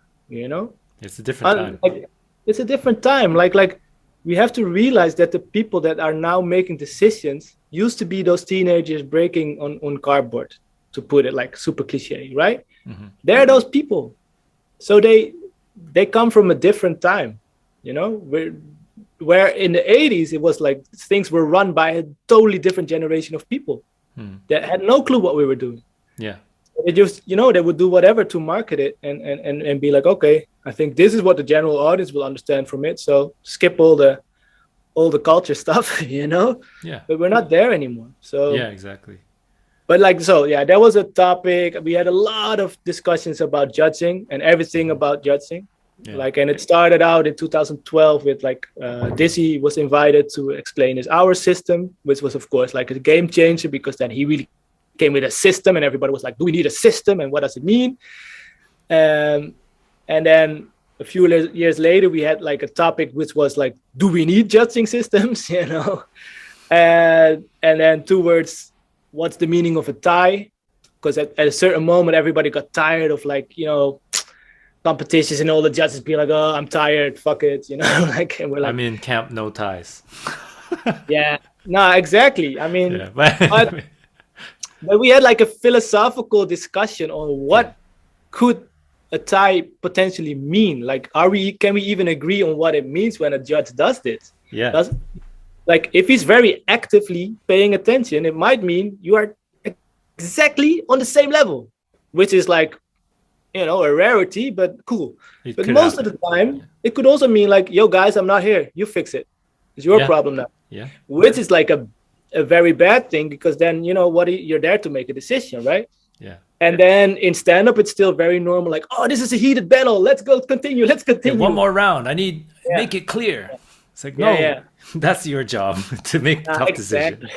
It's a different time. It's a different time. Like we have to realize that the people that are now making decisions used to be those teenagers breaking on cardboard, to put it like super cliche, right? They're those people. So they come from a different time, where in the 80s, it was like things were run by a totally different generation of people that had no clue what we were doing. Yeah. They just, they would do whatever to market it and be like, okay, I think this is what the general audience will understand from it. So skip all the culture stuff, Yeah. But we're not there anymore. So yeah, exactly. But that was a topic. We had a lot of discussions about judging and everything about judging. Yeah. And it started out in 2012 with Dizzy was invited to explain his hour system, which was of course like a game changer, because then he really came with a system, and everybody was like, do we need a system, and what does it mean? And then a few years later, we had like a topic which was like, do we need judging systems? And then towards what's the meaning of a tie? Because at a certain moment, everybody got tired of competitions and all the judges being like, oh, I'm tired, fuck it, and we're like, I mean, camp, no ties. Yeah, no, exactly. I mean, yeah, but we had like a philosophical discussion on what could a tie potentially mean. Like, can we even agree on what it means when a judge does this? Yeah. Like, if he's very actively paying attention, it might mean you are exactly on the same level, which is like, a rarity, but cool. But most of the time, it could also mean like, yo, guys, I'm not here. You fix it. It's your problem now. Yeah. Which is like a very bad thing, because then, you're there to make a decision, right? Yeah. And then in stand-up, it's still very normal. Like, oh, this is a heated battle. Let's continue. Yeah, one more round. Make it clear. Yeah. It's like, no, that's your job to make tough decisions.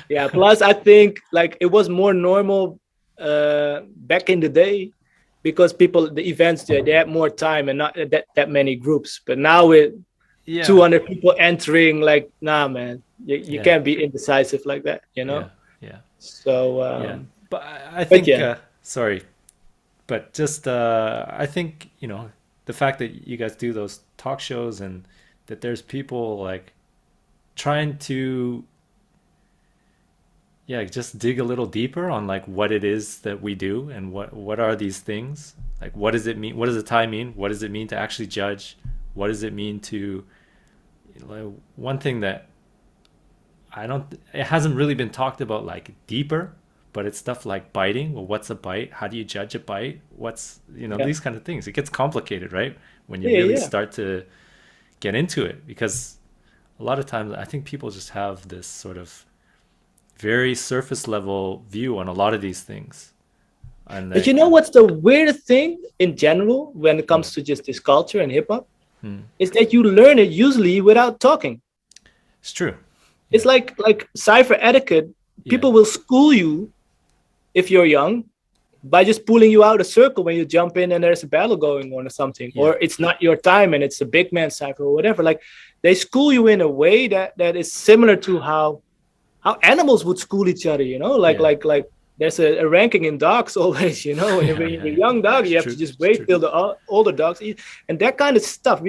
Yeah. Plus, I think like it was more normal back in the day, because the events, they had more time and not that many groups. But now with 200 people entering, like, nah, man, you can't be indecisive like that, Yeah. So, but I think, sorry, but just I think, the fact that you guys do those talk shows and that there's people like trying to, yeah, just dig a little deeper on like what it is that we do and what are these things, like what does it mean, what does the tie mean, what does it mean to actually judge, what does it mean to, like, one thing that I don't, it hasn't really been talked about like deeper, but it's stuff like biting. Well, what's a bite? How do you judge a bite? What's, Yeah. these kind of things. It gets complicated, right? When you Yeah. really Yeah. start to get into it, because a lot of times I think people just have this sort of very surface level view on a lot of these things. And But they, you know what's the weirdest thing in general when it hmm, comes to just this culture and hip hop hmm, is that you learn it usually without talking. it's true. It's Yeah. like cipher etiquette. Yeah. People will school you if you're young by just pulling you out a circle when you jump in and there's a battle going on or something, Yeah. or it's not your time and it's a big man cipher or whatever. Like they school you in a way that is similar to how animals would school each other, like Yeah. there's a ranking in dogs always, when Yeah. you're Yeah. a Yeah. young dog, It's you have to true. just It's wait true. till the older dogs eat, and that kind of stuff.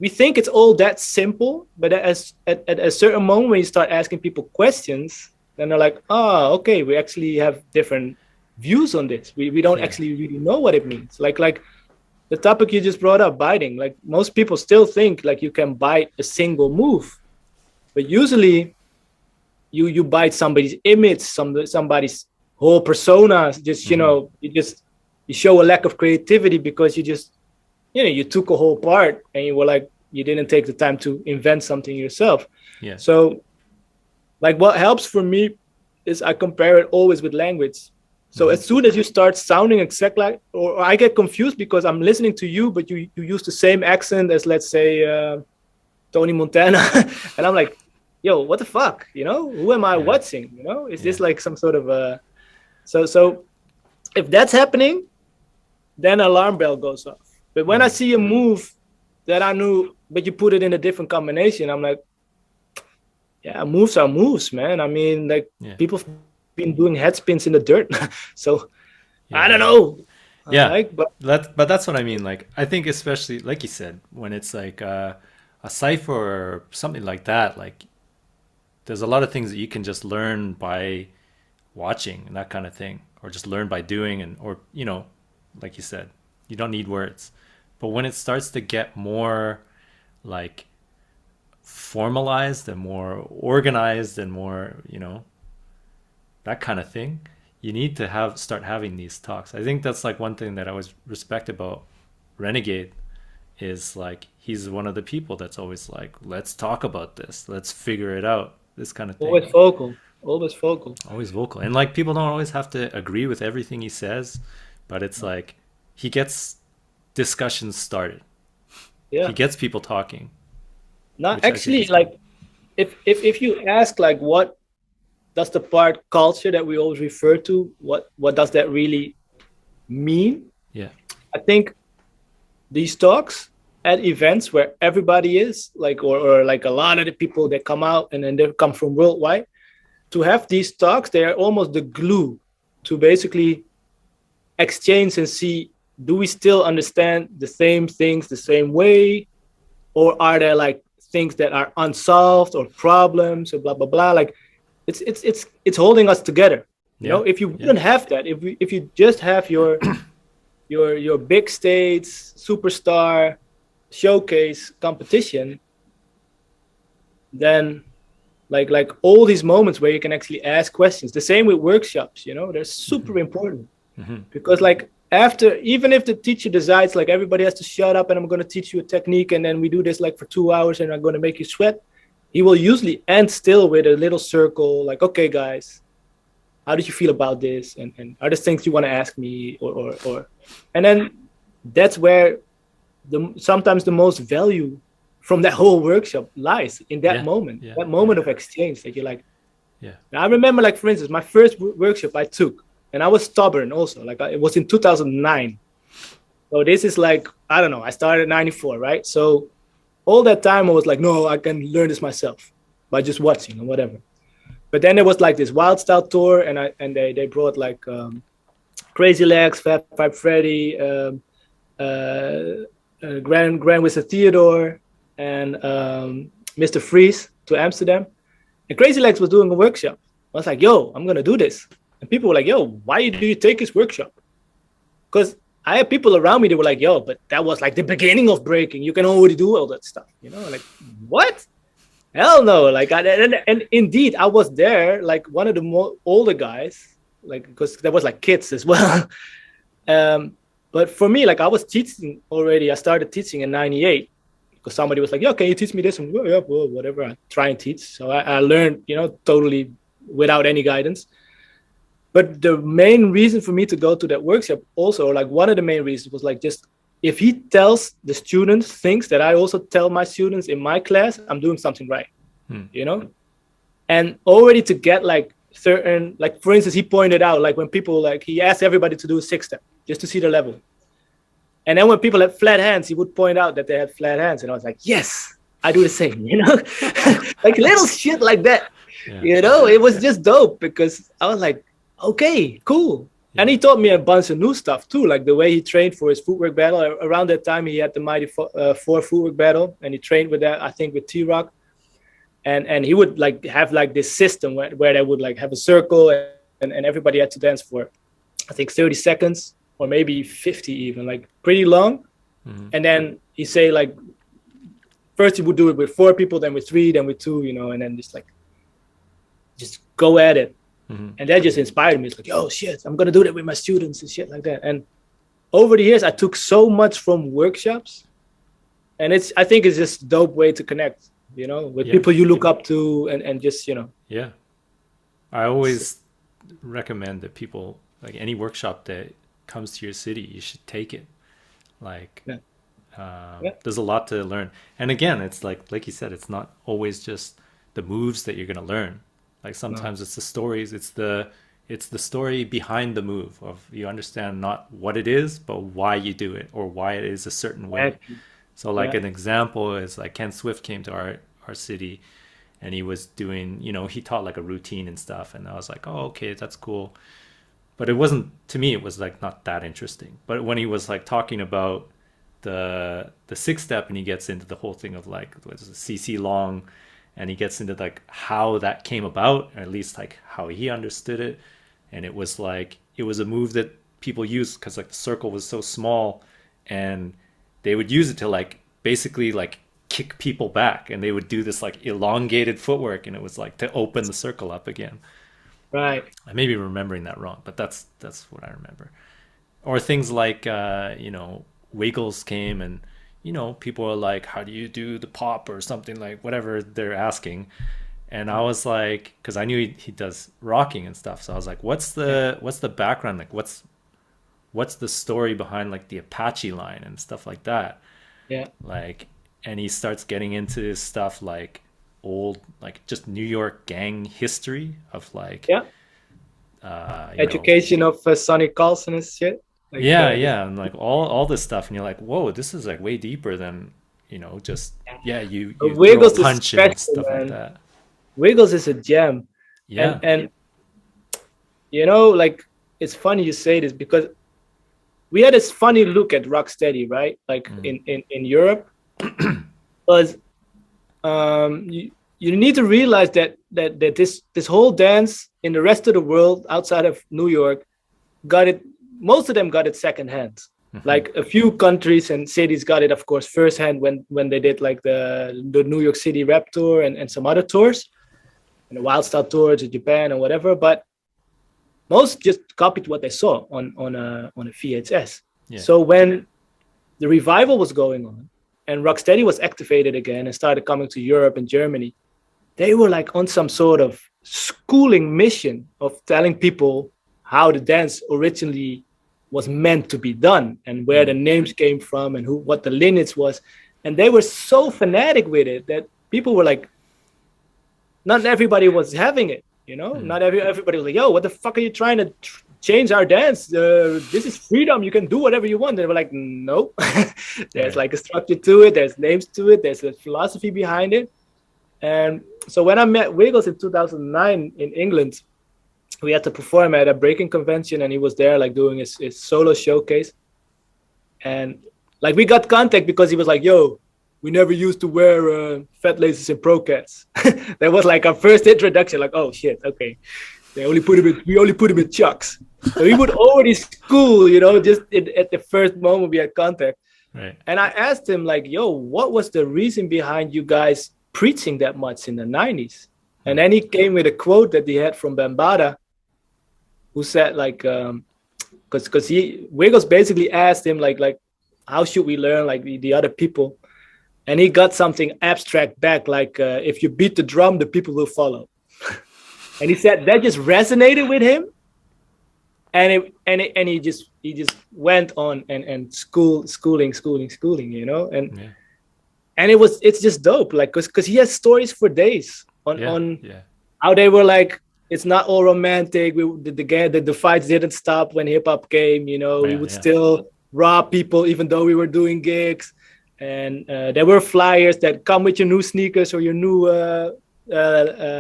We think it's all that simple, but at a certain moment when you start asking people questions, then they're like, oh, okay, we actually have different views on this. We don't Yeah. actually really know what it means. Like the topic you just brought up, biting. Like most people still think like you can bite a single move, but usually you bite somebody's image, somebody's whole persona. Just Hmm. you show a lack of creativity because you took a whole part and you were like you didn't take the time to invent something yourself. Yeah. So like what helps for me is I compare it always with language. So Hmm. as soon as you start sounding exactly like, or I get confused because I'm listening to you, but you use the same accent as, let's say, Tony Montana, and I'm like, yo, what the fuck? Who am I Yeah. watching? Is Yeah. this like some sort of a so if that's happening, then alarm bell goes off. But when I Hmm. see a move that I knew, but you put it in a different combination, I'm like, yeah, moves are moves, man. I mean, like Yeah. people have been doing head spins in the dirt, so I Yeah. don't Yeah. know. Yeah, Like, but but that's what I mean. Like, I think especially like you said, when it's like a cipher or something like that, like there's a lot of things that you can just learn by watching and that kind of thing, or just learn by doing, and or like you said, you don't need words. But when it starts to get more like formalized and more organized and more, that kind of thing, you need to start having these talks. I think that's like one thing that I always respect about Renegade is like he's one of the people that's always like, let's talk about this, let's figure it out, this kind of thing. always vocal, always vocal. Always vocal, and like people don't always have to agree with everything he says, but it's like he gets discussions started, he Yeah. gets people talking, Not which I think actually is good. like if you ask like what does the part culture that we always refer to, what does that really mean? Yeah. I think these talks at events where everybody is like or like a lot of the people that come out and then they come from worldwide to have these talks, they are almost the glue to basically exchange and see, do we still understand the same things the same way, or are there like things that are unsolved or problems or blah blah blah. Like it's holding us together. Yeah. If you Yeah. wouldn't have that, if you just have your big stage superstar showcase competition, then like all these moments where you can actually ask questions. The same with workshops, they're super important Hmm. because like after, even if the teacher decides like everybody has to shut up and I'm going to teach you a technique and then we do this like for 2 hours and I'm going to make you sweat, he will usually end still with a little circle like, okay guys, how did you feel about this, and are there things you want to ask me, or and then that's where sometimes the most value from that whole workshop lies in that Yeah. moment, Yeah. that Yeah. moment of exchange that you're like. Yeah. I remember, like, for instance, my first workshop I took, and I was stubborn also. Like, it was in 2009. So this is like, I don't know, I started in 94, right? So all that time I was like, no, I can learn this myself by just watching and whatever. But then there was like this wild style tour, and they brought like Crazy Legs, Fat Five Freddy, Grand Wizard Theodore, and Mr. Freeze to Amsterdam. And Crazy Legs was doing a workshop. I was like, yo, I'm gonna do this. And people were like, yo, why do you take his workshop? Because I had people around me that were like, yo, but that was like the beginning of breaking. You can already do all that stuff. You know, like, what? Hell no. Like, and indeed, I was there, like one of the more older guys, like, because there was like kids as well. But for me, like I was teaching already. I started teaching in 98 because somebody was like, yeah, can you teach me this? And yeah, well, whatever. I try and teach. So I learned, you know, totally without any guidance. But the main reason for me to go to that workshop also, like one of the main reasons was like, just if he tells the students things that I also tell my students in my class, I'm doing something right, you know? And already to get like certain, like for instance, he pointed out, like when people, like he asked everybody to do a 6-step just to see the level. And then when people had flat hands, he would point out that they had flat hands. And I was like, yes, I do the same, you know? Like little shit like that, you know? It was just dope because I was like, okay, cool. And he taught me a bunch of new stuff too, like the way he trained for his footwork battle. Around that time, he had the Mighty Four footwork battle, and he trained with that, I think, with T-Rock. And he would like have like this system where they would like have a circle and everybody had to dance for, I think, 30 seconds or maybe 50 even, like pretty long. And then he say like, first he would do it with 4 people, then with 3, then with 2, you know, and then just go at it. And that just inspired me. It's like, oh shit, I'm gonna do that with my students and shit like that. And over the years, I took so much from workshops, and I think it's just a dope way to connect, you know, with people you look up to, and just, you know. Yeah, I always recommend that people, like any workshop that comes to your city, you should take it. Like, there's a lot to learn. And again, it's like you said, it's not always just the moves that you're gonna learn. Like sometimes it's the stories, it's the story behind the move of you understand not what it is, but why you do it or why it is a certain way. So like an example is like Ken Swift came to our city and he was doing, you know, he taught like a routine and stuff. And I was like, oh, okay, that's cool. But it wasn't, to me, it was like not that interesting. But when he was like talking about the 6-step and he gets into the whole thing of like, what is it, CC long, and he gets into like how that came about, or at least like how he understood it. And it was like, it was a move that people used because like the circle was so small and they would use it to like basically like kick people back, and they would do this like elongated footwork, and it was like to open the circle up again. Right. I may be remembering that wrong, but that's what I remember. Or things like, you know, Wiggles came and, you know, people are like, how do you do the pop or something, like whatever they're asking. And I was like, because I knew he does rocking and stuff. So I was like, what's the background? Like, what's the story behind like the Apache line and stuff like that? Yeah. Like, and he starts getting into stuff like old, like just New York gang history of like, education of Sonny Carlson and shit. Like, and like all this stuff, and you're like, whoa, this is like way deeper than, you know, just you Wiggles throw a punch and stuff like that. Wiggles is a gem. And you know, like it's funny you say this because we had this funny look at Rocksteady, right? Like in Europe, because you need to realize that this whole dance in the rest of the world outside of New York got it. Most of them got it secondhand. Like a few countries and cities got it, of course, firsthand when they did like the New York City rap tour and some other tours, and the Wild Style tour to Japan and whatever. But most just copied what they saw on a VHS. So when the revival was going on and Rocksteady was activated again and started coming to Europe and Germany, they were like on some sort of schooling mission of telling people how the dance originally was meant to be done and where the names came from and what the lineage was. And they were so fanatic with it that people were like, not everybody was having it, you know? Not everybody was like, yo, what the fuck are you trying to change our dance? This is freedom. You can do whatever you want. They were like, no, there's like a structure to it. There's names to it. There's a philosophy behind it. And so when I met Wiggles in 2009 in England, we had to perform at a breaking convention, and he was there like doing his solo showcase. And like we got contact because he was like, yo, we never used to wear fat laces in pro cats. That was like our first introduction. Like, oh shit, okay. We only put him in chucks. So he would already school, just at the first moment we had contact. Right. And I asked him like, yo, what was the reason behind you guys preaching that much in the 90s? And then he came with a quote that he had from Bambada, who said like, because Wiggles basically asked him like how should we learn like the other people, and he got something abstract back like if you beat the drum, the people will follow. And he said that just resonated with him, and he just went on and schooling, and it's just dope, like because he has stories for days on how they were like, it's not all romantic. The fights didn't stop when hip hop came. We would still rob people even though we were doing gigs, and there were flyers that come with your new sneakers or your new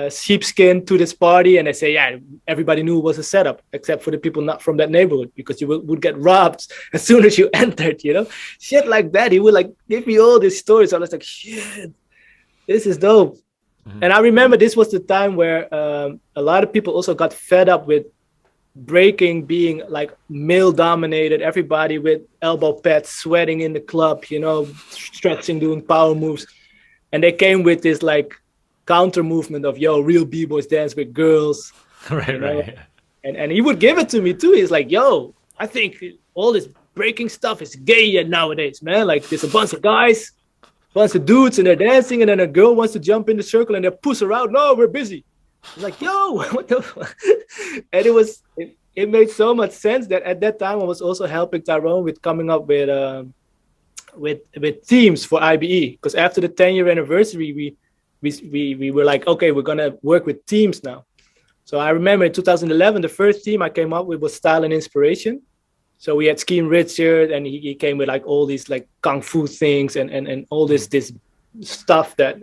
sheepskin to this party, and they say, yeah, everybody knew it was a setup except for the people not from that neighborhood, because you would get robbed as soon as you entered. Shit like that. He would like give me all these stories. I was like, shit, this is dope. Mm-hmm. And I remember this was the time where a lot of people also got fed up with breaking being like male dominated, everybody with elbow pads, sweating in the club, stretching, doing power moves. And they came with this like counter movement of, yo, real b-boys dance with girls. Right. And he would give it to me too. He's like, yo, I think all this breaking stuff is gay nowadays, man. Like there's a bunch of guys, bunch of dudes, and they're dancing, and then a girl wants to jump in the circle and they push her out. No, we're busy. It's like, yo, what the fuck? And it made so much sense that at that time I was also helping Tyrone with coming up with themes for IBE, because after the 10-year anniversary we were like, okay, we're gonna work with themes now. So I remember in 2011 the first theme I came up with was style and inspiration. So we had Scheme Richard, and he came with like all these like kung fu things and all this stuff that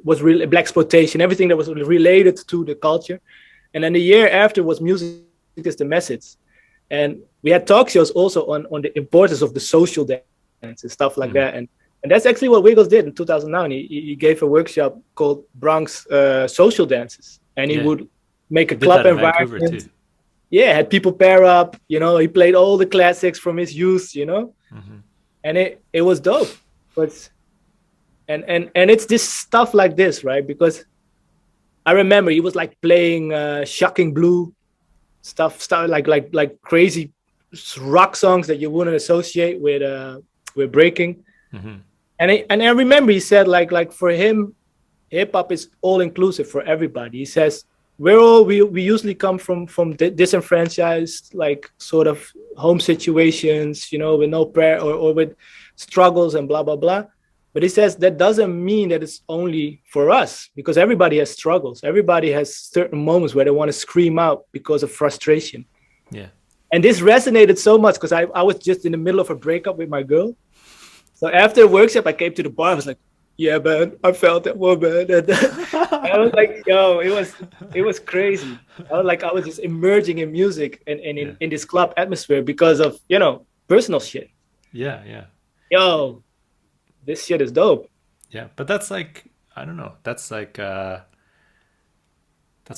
was really blaxploitation, everything that was related to the culture. And then the year after was music is the message. And we had talk shows also on the importance of the social dance and stuff like that. And that's actually what Wiggles did in 2009. He gave a workshop called Bronx Social Dances, and he would make a club environment. Yeah, had people pair up, he played all the classics from his youth, and it was dope. But and it's this stuff like this, right? Because I remember he was like playing Shocking Blue stuff like crazy rock songs that you wouldn't associate with breaking. Mm-hmm. And I remember he said like for him, hip hop is all inclusive for everybody. He says, we usually come from disenfranchised, like sort of home situations, with no prayer or with struggles and blah, blah, blah. But he says that doesn't mean that it's only for us, because everybody has struggles. Everybody has certain moments where they want to scream out because of frustration. Yeah. And this resonated so much because I was just in the middle of a breakup with my girl. So after the workshop, I came to the bar. I was like, yeah, man, I felt that woman. And I was like, yo, it was crazy. I was just emerging in music and in this club atmosphere because of, personal shit. Yeah. Yo, this shit is dope. Yeah, but that's like, I don't know. That's like, that's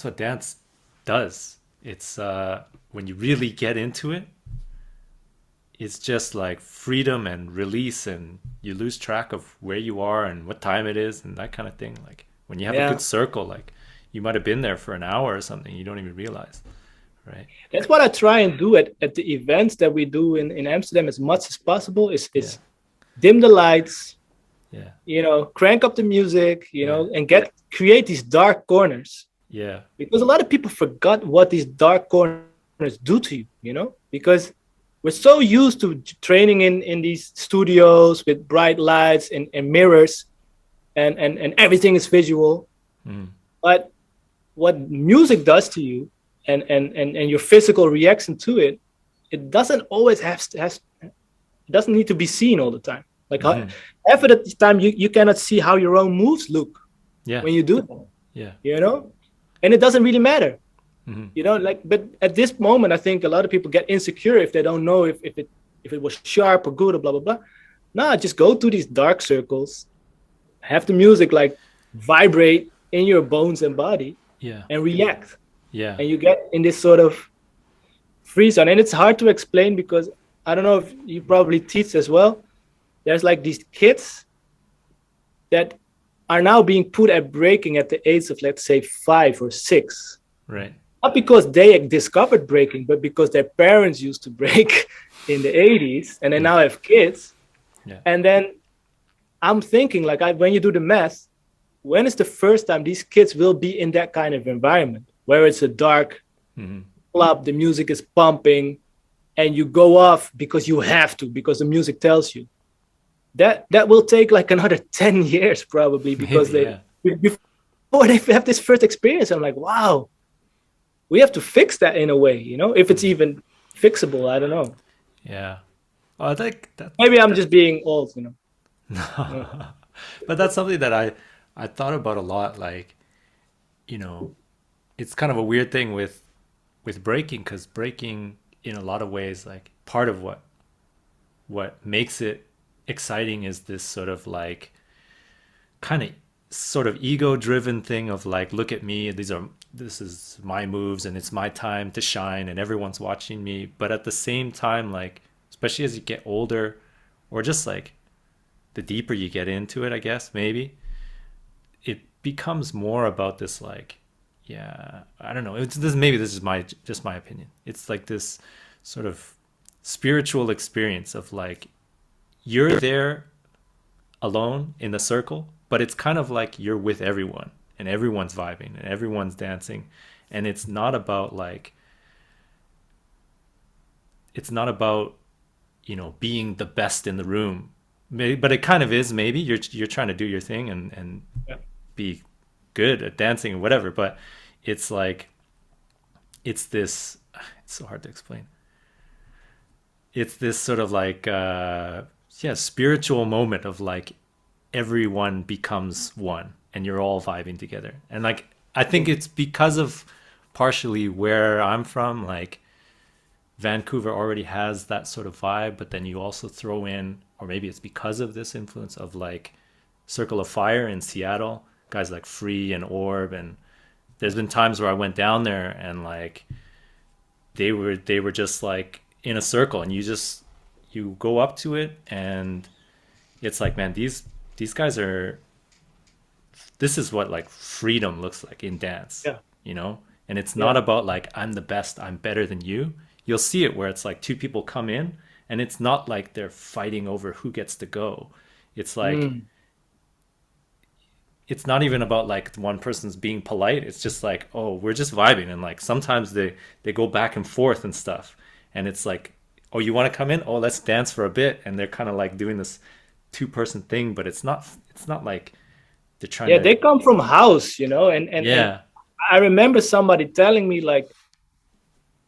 what dance does. It's when you really get into it, it's just like freedom and release, and you lose track of where you are and what time it is and that kind of thing. Like when you have a good circle, like you might have been there for an hour or something, you don't even realize, right? That's what I try and do at the events that we do in Amsterdam as much as possible is dim the lights, crank up the music, and create these dark corners. Yeah. Because a lot of people forgot what these dark corners do to you, because we're so used to training in these studios with bright lights and mirrors and everything is visual. But what music does to you and your physical reaction to it, it doesn't always it doesn't need to be seen all the time. Like half of the time you cannot see how your own moves look when you do them. Yeah. And it doesn't really matter. Mm-hmm. You know, like, but at this moment, I think a lot of people get insecure if they don't know if it was sharp or good or blah blah blah. Nah, just go to these dark circles, have the music like vibrate in your bones and body, Yeah. and react, Yeah. and you get in this sort of freeze zone. And it's hard to explain because I don't know if you probably teach as well. There's like these kids that are now being put at breaking at the age of, let's say, 5 or 6. Right. Not because they discovered breaking, but because their parents used to break in the 80s and they Yeah. now have kids. Yeah. And then I'm thinking, like, when you do the math, when is the first time these kids will be in that kind of environment where it's a dark Mm-hmm. club, the music is pumping, and you go off because you have to, because the music tells you? That will take like another 10 years probably, because Maybe. Yeah. before they have this first experience. I'm like, wow, we have to fix that in a way, you know, if it's even fixable. I don't know. Yeah. Oh, I think that. Maybe I'm just being old, you know. Yeah. But that's something that I thought about a lot. Like, you know, it's kind of a weird thing with breaking, because breaking in a lot of ways, like part of what makes it exciting is this sort of like kind of sort of ego driven thing of like, look at me, this is my moves and it's my time to shine and everyone's watching me. But at the same time, like, especially as you get older, or just like the deeper you get into it, I guess maybe it becomes more about this, like, yeah, I don't know, it's this, maybe this is my just my opinion, it's like this sort of spiritual experience of like, you're there alone in the circle, but it's kind of like you're with everyone and everyone's vibing and everyone's dancing. And it's not about like, it's not about, you know, being the best in the room. Maybe, but it kind of is. Maybe you're trying to do your thing and Yeah. be good at dancing or whatever. But it's like, it's this. It's so hard to explain. It's this sort of like, yeah, spiritual moment of like, everyone becomes one and you're all vibing together. And like, I think it's because of partially where I'm from, like Vancouver already has that sort of vibe, but then you also throw in, or maybe it's because of this influence of like Circle of Fire in Seattle, guys like Free and Orb. And there's been times where I went down there and like, they were just like in a circle, and you go up to it and it's like, man, these guys are, this is what like freedom looks like in dance, Yeah. you know? And it's not Yeah. about like, I'm the best, I'm better than you. You'll see it where it's like two people come in and it's not like they're fighting over who gets to go. It's like, Mm. it's not even about like one person's being polite. It's just like, oh, we're just vibing. And like, sometimes they go back and forth and stuff. And it's like, oh, you want to come in? Oh, let's dance for a bit. And they're kind of like doing this two-person thing, but it's not like they're trying Yeah, to. they come from house, you know, and Yeah. I remember somebody telling me, like,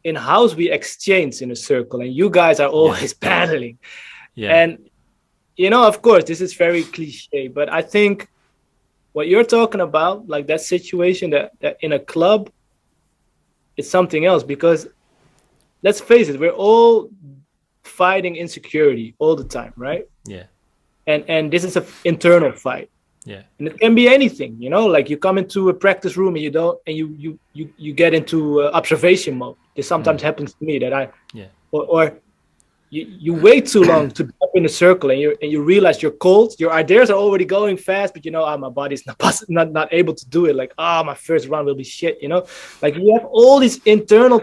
in house we exchange in a circle and you guys are Yeah. always battling. Yeah. And you know, of course, this is very cliche, but I think what you're talking about, like that situation that in a club, it's something else, because let's face it, we're all fighting insecurity all the time, right? Yeah. And this is an internal fight. Yeah. And it can be anything, you know, like you come into a practice room and you don't, and you get into observation mode. This sometimes happens to me, that Yeah. or you wait too long to jump in a circle, and you realize you're cold. Your ideas are already going fast, but you know, my body's not able to do it. Like, my first run will be shit, you know. Like you have all these internal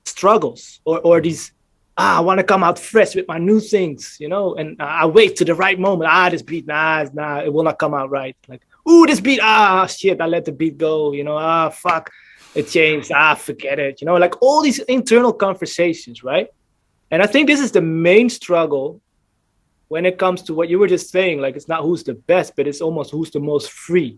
struggles, or these, I want to come out fresh with my new things, you know, and I wait to the right moment. This beat, nah, it will not come out right. Like, ooh, this beat, shit, I let the beat go, you know, fuck, it changed, forget it, you know, like all these internal conversations, right? And I think this is the main struggle when it comes to what you were just saying. Like, it's not who's the best, but it's almost who's the most free.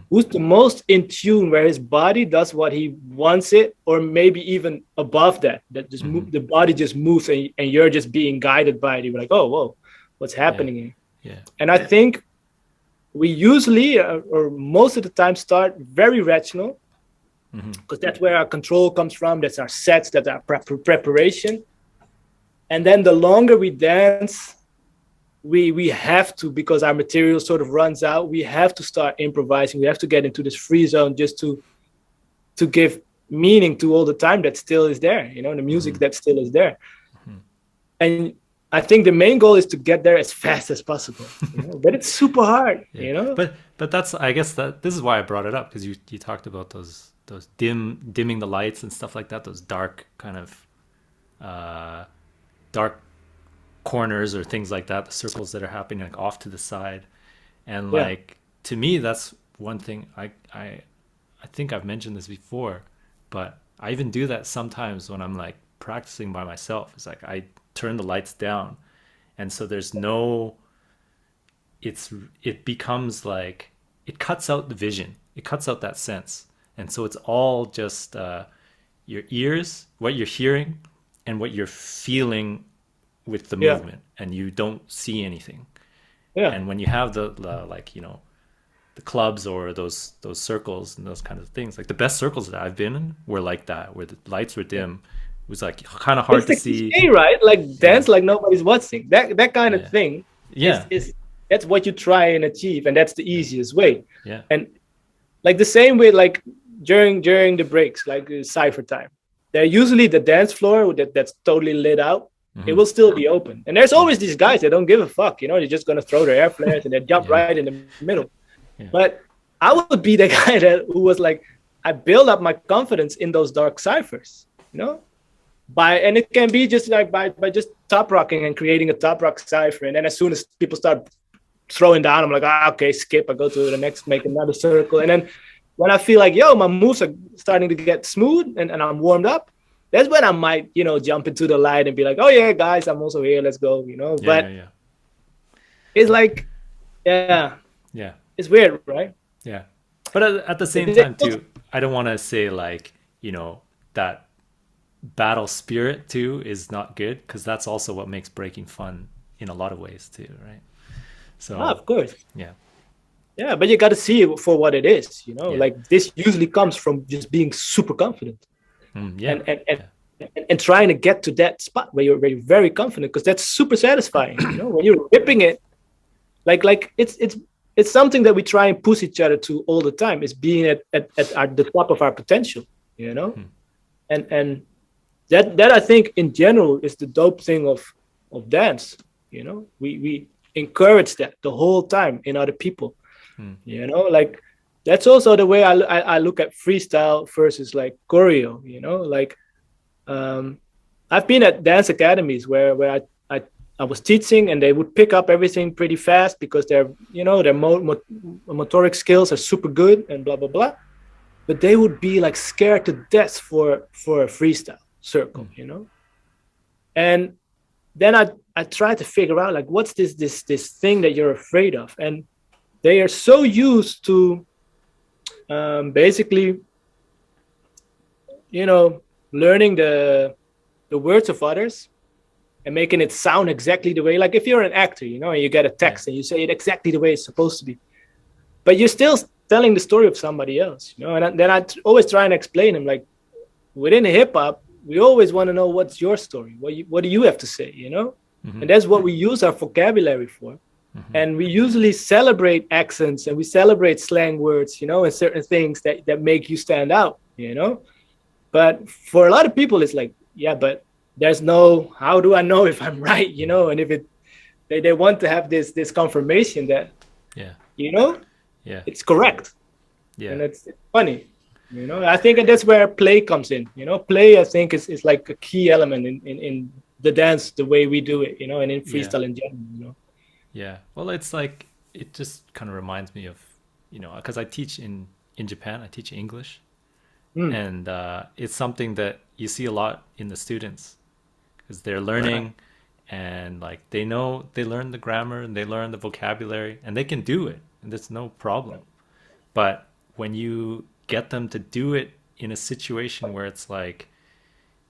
Who's the most in tune, where his body does what he wants it, or maybe even above that just the body just moves, and you're just being guided by it. You're like, oh, whoa, what's happening here? Yeah. And I think we usually, or most of the time, start very rational, Mm-hmm. because that's where our control comes from. That's our sets, that's our preparation. And then the longer we dance, we have to, because our material sort of runs out, we have to start improvising. We have to get into this free zone just to give meaning to all the time that still is there, the music Mm-hmm. that still is there. Mm-hmm. And I think the main goal is to get there as fast as possible, but it's super hard, Yeah, but that's, I guess that this is why I brought it up, because you talked about those dimming the lights and stuff like that, those dark kind of uh, dark corners or things like that, the circles that are happening like off to the side, and Yeah, like to me that's one thing I think I've mentioned this before, but I even do that sometimes when I'm like practicing by myself. It's like I turn the lights down, and so there's no it's it becomes like it cuts out the vision, it cuts out that sense, and so it's all just your ears, what you're hearing and what you're feeling with the yeah, movement, and you don't see anything. yeah. And when you have the like the clubs or those circles and those kinds of things, like the best circles that I've been in were like that, where the lights were dim. It was like kind of hard It's to the see. cliche, right? Like Yeah, dance like nobody's watching. That kind of yeah, thing yeah, is that's what you try and achieve, and that's the yeah, easiest way. yeah. And like the same way, like during the breaks, like cipher time, they're usually the dance floor that's totally lit out. It Hmm. will still be open, and there's Yeah, always these guys that don't give a fuck. They're just gonna throw their air flares and they jump yeah, right in the middle. yeah, But I would be the guy who was like, I build up my confidence in those dark ciphers, and it can be just like by just top rocking and creating a top rock cipher. And then as soon as people start throwing down, I'm like, okay, skip. I go to the next, make another circle. And then when I feel like, my moves are starting to get smooth and I'm warmed up, that's when I might, jump into the light and be like, oh yeah, guys, I'm also here. Let's go. yeah, yeah, But yeah, it's like, yeah, yeah, it's weird, right? yeah. But at the same But time too, I don't want to say like that battle spirit too is not good, because that's also what makes breaking fun in a lot of ways too, right? So of course. yeah, Yeah, but you got to see it for what it is. yeah, Like this usually comes from just being super confident yeah, and and and, yeah, and trying to get to that spot where you're very confident, because that's super satisfying. When you're ripping it, like it's something that we try and push each other to all the time, is being at the top of our potential. You know, hmm, and that I think in general is the dope thing of dance. We encourage that the whole time in other people. hmm, Like that's also the way I look at freestyle versus like choreo. Like I've been at dance academies where I was teaching, and they would pick up everything pretty fast because their motoric skills are super good and blah blah blah. But they would be like scared to death for a freestyle circle. hmm, And then I tried to figure out like what's this thing that you're afraid of, and they are so used to basically learning the words of others and making it sound exactly the way, like if you're an actor, and you get a yeah, text and you say it exactly the way it's supposed to be, but you're still telling the story of somebody else. And then always try and explain them, like within hip hop we always want to know what's your story, what do you have to say. hmm, And that's what we use our vocabulary for. hmm, And we usually celebrate accents and we celebrate slang words, and certain things that make you stand out. But for a lot of people, it's like, yeah, but there's no, how do I know if I'm right, and if they want to have this confirmation that, yeah, you know, yeah, it's correct. yeah, And it's funny. I think that's where play comes in. Play, I think, is like a key element in the dance, the way we do it, and in yeah, freestyle in general. yeah. Well, it's like it just kind of reminds me of, because I teach in Japan, I teach English, Mm. and it's something that you see a lot in the students, because they're Right. learning, and like they learn the grammar and they learn the vocabulary and they can do it, and there's no problem. But when you get them to do it in a situation where it's like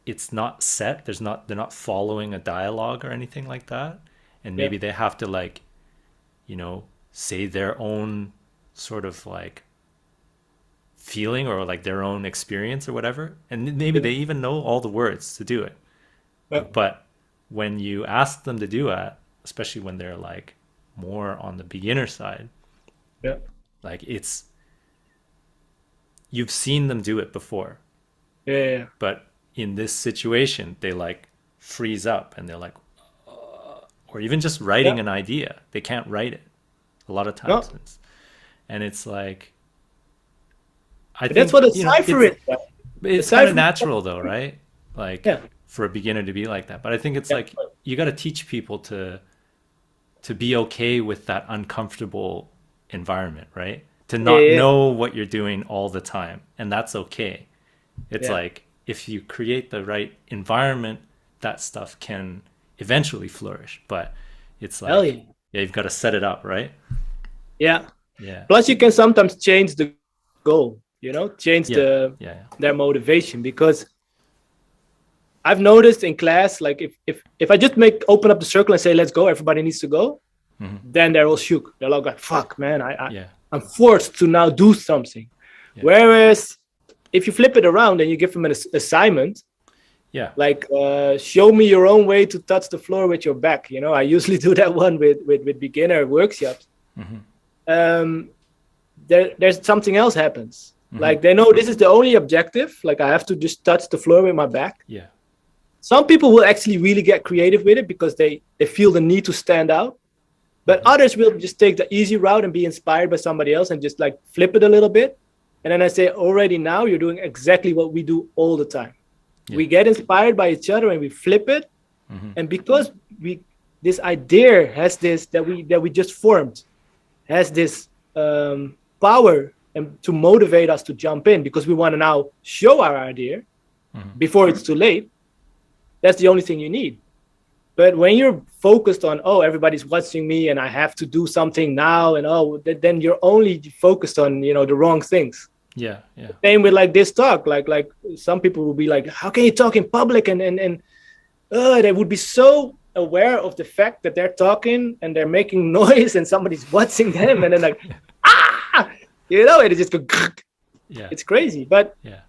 it's not set, they're not following a dialogue or anything like that, and Yeah. maybe they have to like, say their own sort of like feeling or like their own experience or whatever, and maybe they even know all the words to do it. Yeah. But when you ask them to do it, especially when they're like more on the beginner side, Yeah. like it's you've seen them do it before, Yeah. but in this situation they like freeze up and they're like, or even just Yeah. writing an idea, they can't write it a lot of times. No, And it's like, I but that's think, what a you know, cipher is. Right? The it's kind of cipher. natural though, right? Like Yeah. for a beginner to be like that. But I think it's Yeah. like you got to teach people to be okay with that uncomfortable environment, right? To Yeah. not Yeah. know what you're doing all the time, and that's okay. It's Yeah. like if you create the right environment, that stuff can eventually flourish. But it's Hell like, yeah. yeah, you've got to set it up, right? Yeah. Yeah. Plus, you can sometimes change the goal. Change Yeah. Yeah. their motivation, because I've noticed in class, like if I just open up the circle and say let's go, everybody needs to go, Hmm. then they're all shook. They're like, fuck, man, Yeah. I'm forced to now do something. Yeah. Whereas if you flip it around and you give them an assignment, Yeah. like show me your own way to touch the floor with your back. I usually do that one with beginner workshops. Hmm. There's something else happens. Hmm. Like they know this is the only objective. Like I have to just touch the floor with my back. Yeah. Some people will actually really get creative with it because they feel the need to stand out. But others will just take the easy route and be inspired by somebody else and just like flip it a little bit. And then I say, already now you're doing exactly what we do all the time. Yeah. We get inspired by each other and we flip it. Hmm. And because this idea has this that we just formed, has this power and to motivate us to jump in because we want to now show our idea before it's too late. That's the only thing you need. But when you're focused on, oh, everybody's watching me and I have to do something now, and then you're only focused on, the wrong things. Yeah. Yeah. Same with like this talk. Like some people will be like, how can you talk in public? And they would be so aware of the fact that they're talking and they're making noise and somebody's watching them, and then like, and it just go. Yeah. It's crazy. But Yeah.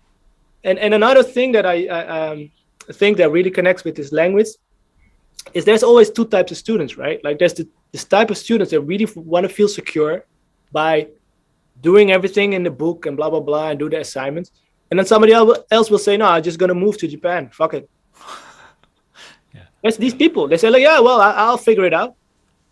and another thing that I think that really connects with this language is there's always two types of students, right? Like there's this type of students that really want to feel secure by doing everything in the book and blah, blah, blah, and do the assignments. And then somebody else will say, no, I'm just going to move to Japan. Fuck it. Yeah. There's these people. They say like, yeah, well, I'll figure it out.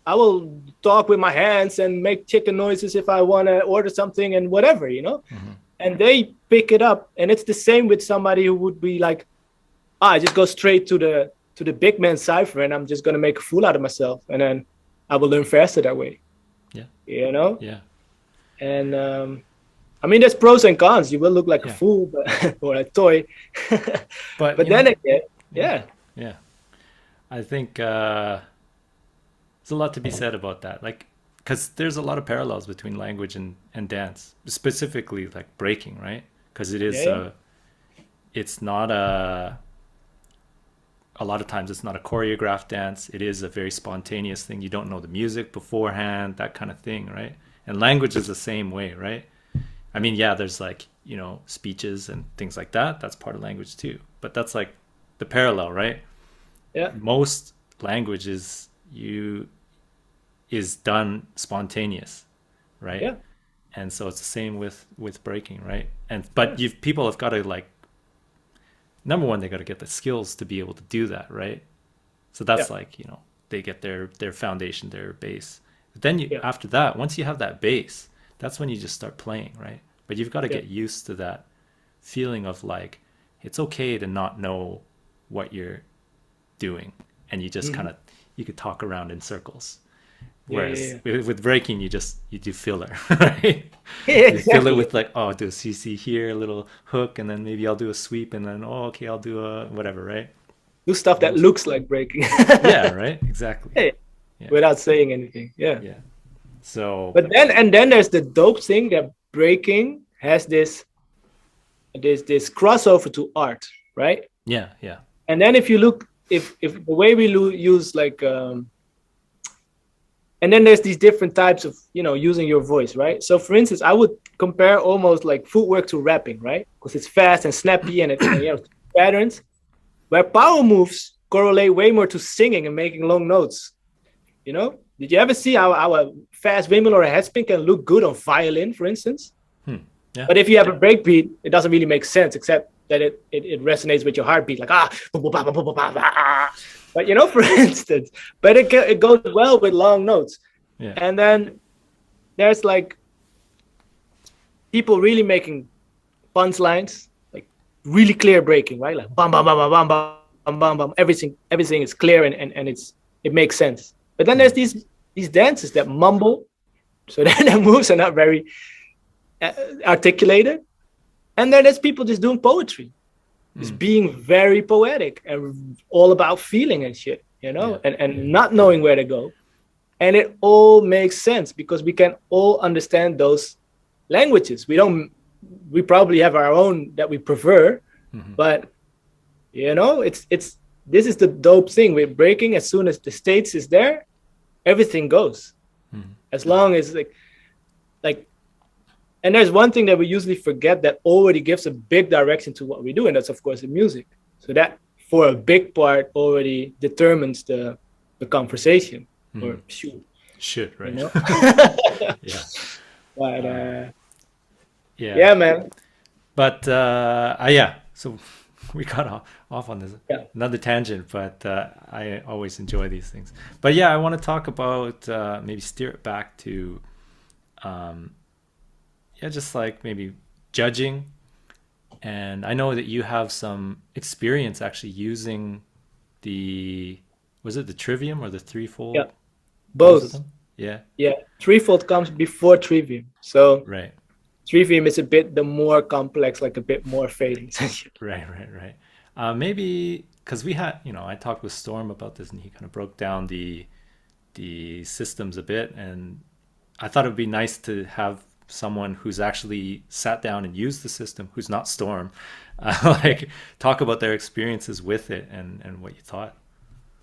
I will talk with my hands and make chicken noises if I want to order something and whatever, Mm-hmm. And they pick it up. And it's the same with somebody who would be like, I just go straight to the big man cipher and I'm just going to make a fool out of myself. And then I will learn faster that way. Yeah. Yeah. And I mean, there's pros and cons. You will look like Yeah. a fool or a toy. but then again, yeah. Yeah. I think there's a lot to be said about that. Like, because there's a lot of parallels between language and dance, specifically like breaking, right? Because it is, Yeah. it's not a lot of times it's not a choreographed dance. It is a very spontaneous thing. You don't know the music beforehand, that kind of thing, right? And language is the same way, right? I mean, yeah, there's like, speeches and things like that. That's part of language too. But that's like the parallel, right? Yeah. Most language is done spontaneous, right? Yeah. And so it's the same with breaking, right? But people have got to like, number one, they got to get the skills to be able to do that, right? So that's like, they get their foundation, their base. But then after that, once you have that base, that's when you just start playing, right? But you've got to get used to that feeling of like, it's okay to not know what you're doing, and you just kind of, you could talk around in circles. Whereas with breaking, you do filler, right? Yeah, You exactly. fill it with like, oh, I'll do a CC here, a little hook, and then maybe I'll do a sweep, and then, oh, okay, I'll do a whatever, right? Do stuff that looks like breaking. Yeah, right? Exactly. Yeah. Without saying anything. Yeah. Yeah. So, But then there's the dope thing that breaking has this crossover to art, right? yeah. And then if you look, if the way we use like And then there's these different types of, you know, using your voice, right? So for instance, I would compare almost like footwork to rapping, right? Because it's fast and snappy and it, and, you know, patterns. Where power moves correlate way more to singing and making long notes. You know, did you ever see how a fast windmill or a headspin can look good on violin, for instance? Yeah. But if you have a breakbeat, it doesn't really make sense, except that it resonates with your heartbeat, like But you know, for instance, but it goes well with long notes. Yeah. And then there's like people really making punchlines, like really clear breaking, right? Like bam bam bam bam bam bam bam bam. Everything is clear and it makes sense. But then there's these dances that mumble, so then the moves are not very articulated. And then there's people just doing poetry, just being very poetic and all about feeling and shit, you know, and not knowing where to go. And it all makes sense because we can all understand those languages. We probably have our own that we prefer, but you know, this is the dope thing with breaking. As soon as the states is there, everything goes. As long as like, and there's one thing that we usually forget that already gives a big direction to what we do, and that's of course the music. So that for a big part already determines the conversation or should, right? You know? Yeah. But yeah, man. But yeah, so we got off on this another tangent, but I always enjoy these things. But yeah, I want to talk about maybe steer it back to just like maybe judging. And I know that you have some experience actually using was it the Trivium or the threefold? Yeah, both. Of them? Yeah. Threefold comes before Trivium, so right. Trivium is a bit the more complex, like a bit more fading. Right. Maybe because we had, I talked with Storm about this, and he kind of broke down the systems a bit, and I thought it would be nice to have someone who's actually sat down and used the system, who's not Storm, like talk about their experiences with it and what you thought.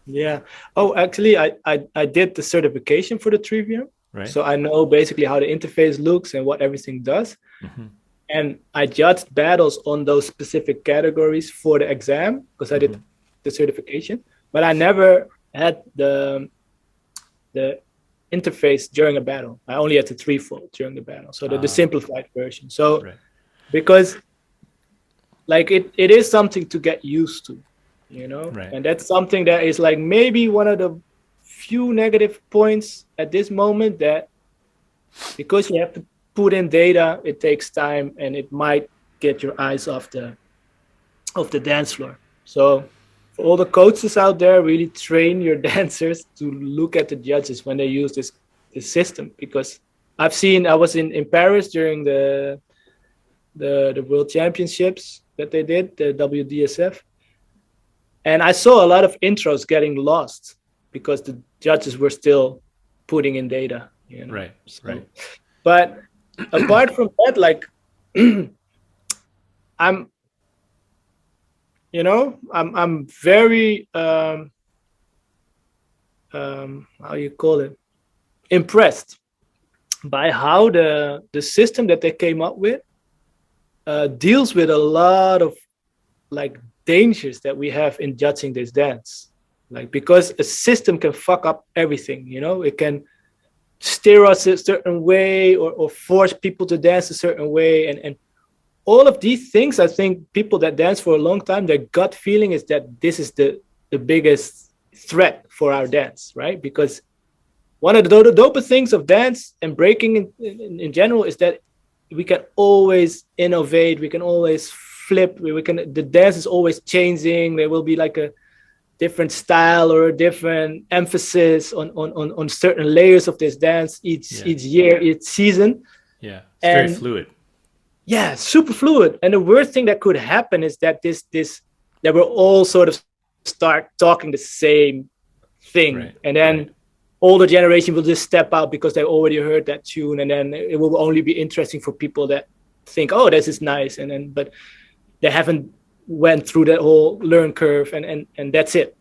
Yeah. Oh, actually, I did the certification for the Trivium. Right. So I know basically how the interface looks and what everything does. And I judged battles on those specific categories for the exam because I did the certification, but I never had the interface during a battle. I only had the threefold during the battle. So the simplified version. So because like it is something to get used to, and that's something that is like maybe one of the few negative points at this moment, that because you have to put in data, it takes time and it might get your eyes off the dance floor. So for all the coaches out there, really train your dancers to look at the judges when they use this system, because I was in Paris during the World Championships that they did, the WDSF, and I saw a lot of intros getting lost because the judges were still putting in data. Right. But apart from that, like I'm very how you call it, impressed by how the system that they came up with deals with a lot of like dangers that we have in judging this dance. Like, because a system can fuck up everything, it can steer us a certain way or force people to dance a certain way. And all of these things, I think people that dance for a long time, their gut feeling is that this is the biggest threat for our dance, right? Because one of the dopest things of dance and breaking in general is that we can always innovate, we can always flip, the dance is always changing. There will be like a different style or a different emphasis on certain layers of this dance each year, each season. Yeah, it's very fluid. Yeah, super fluid. And the worst thing that could happen is that that we're all sort of start talking the same thing, and then older generation will just step out because they already heard that tune, and then it will only be interesting for people that think, oh, this is nice, but they haven't went through that whole learn curve, and that's it,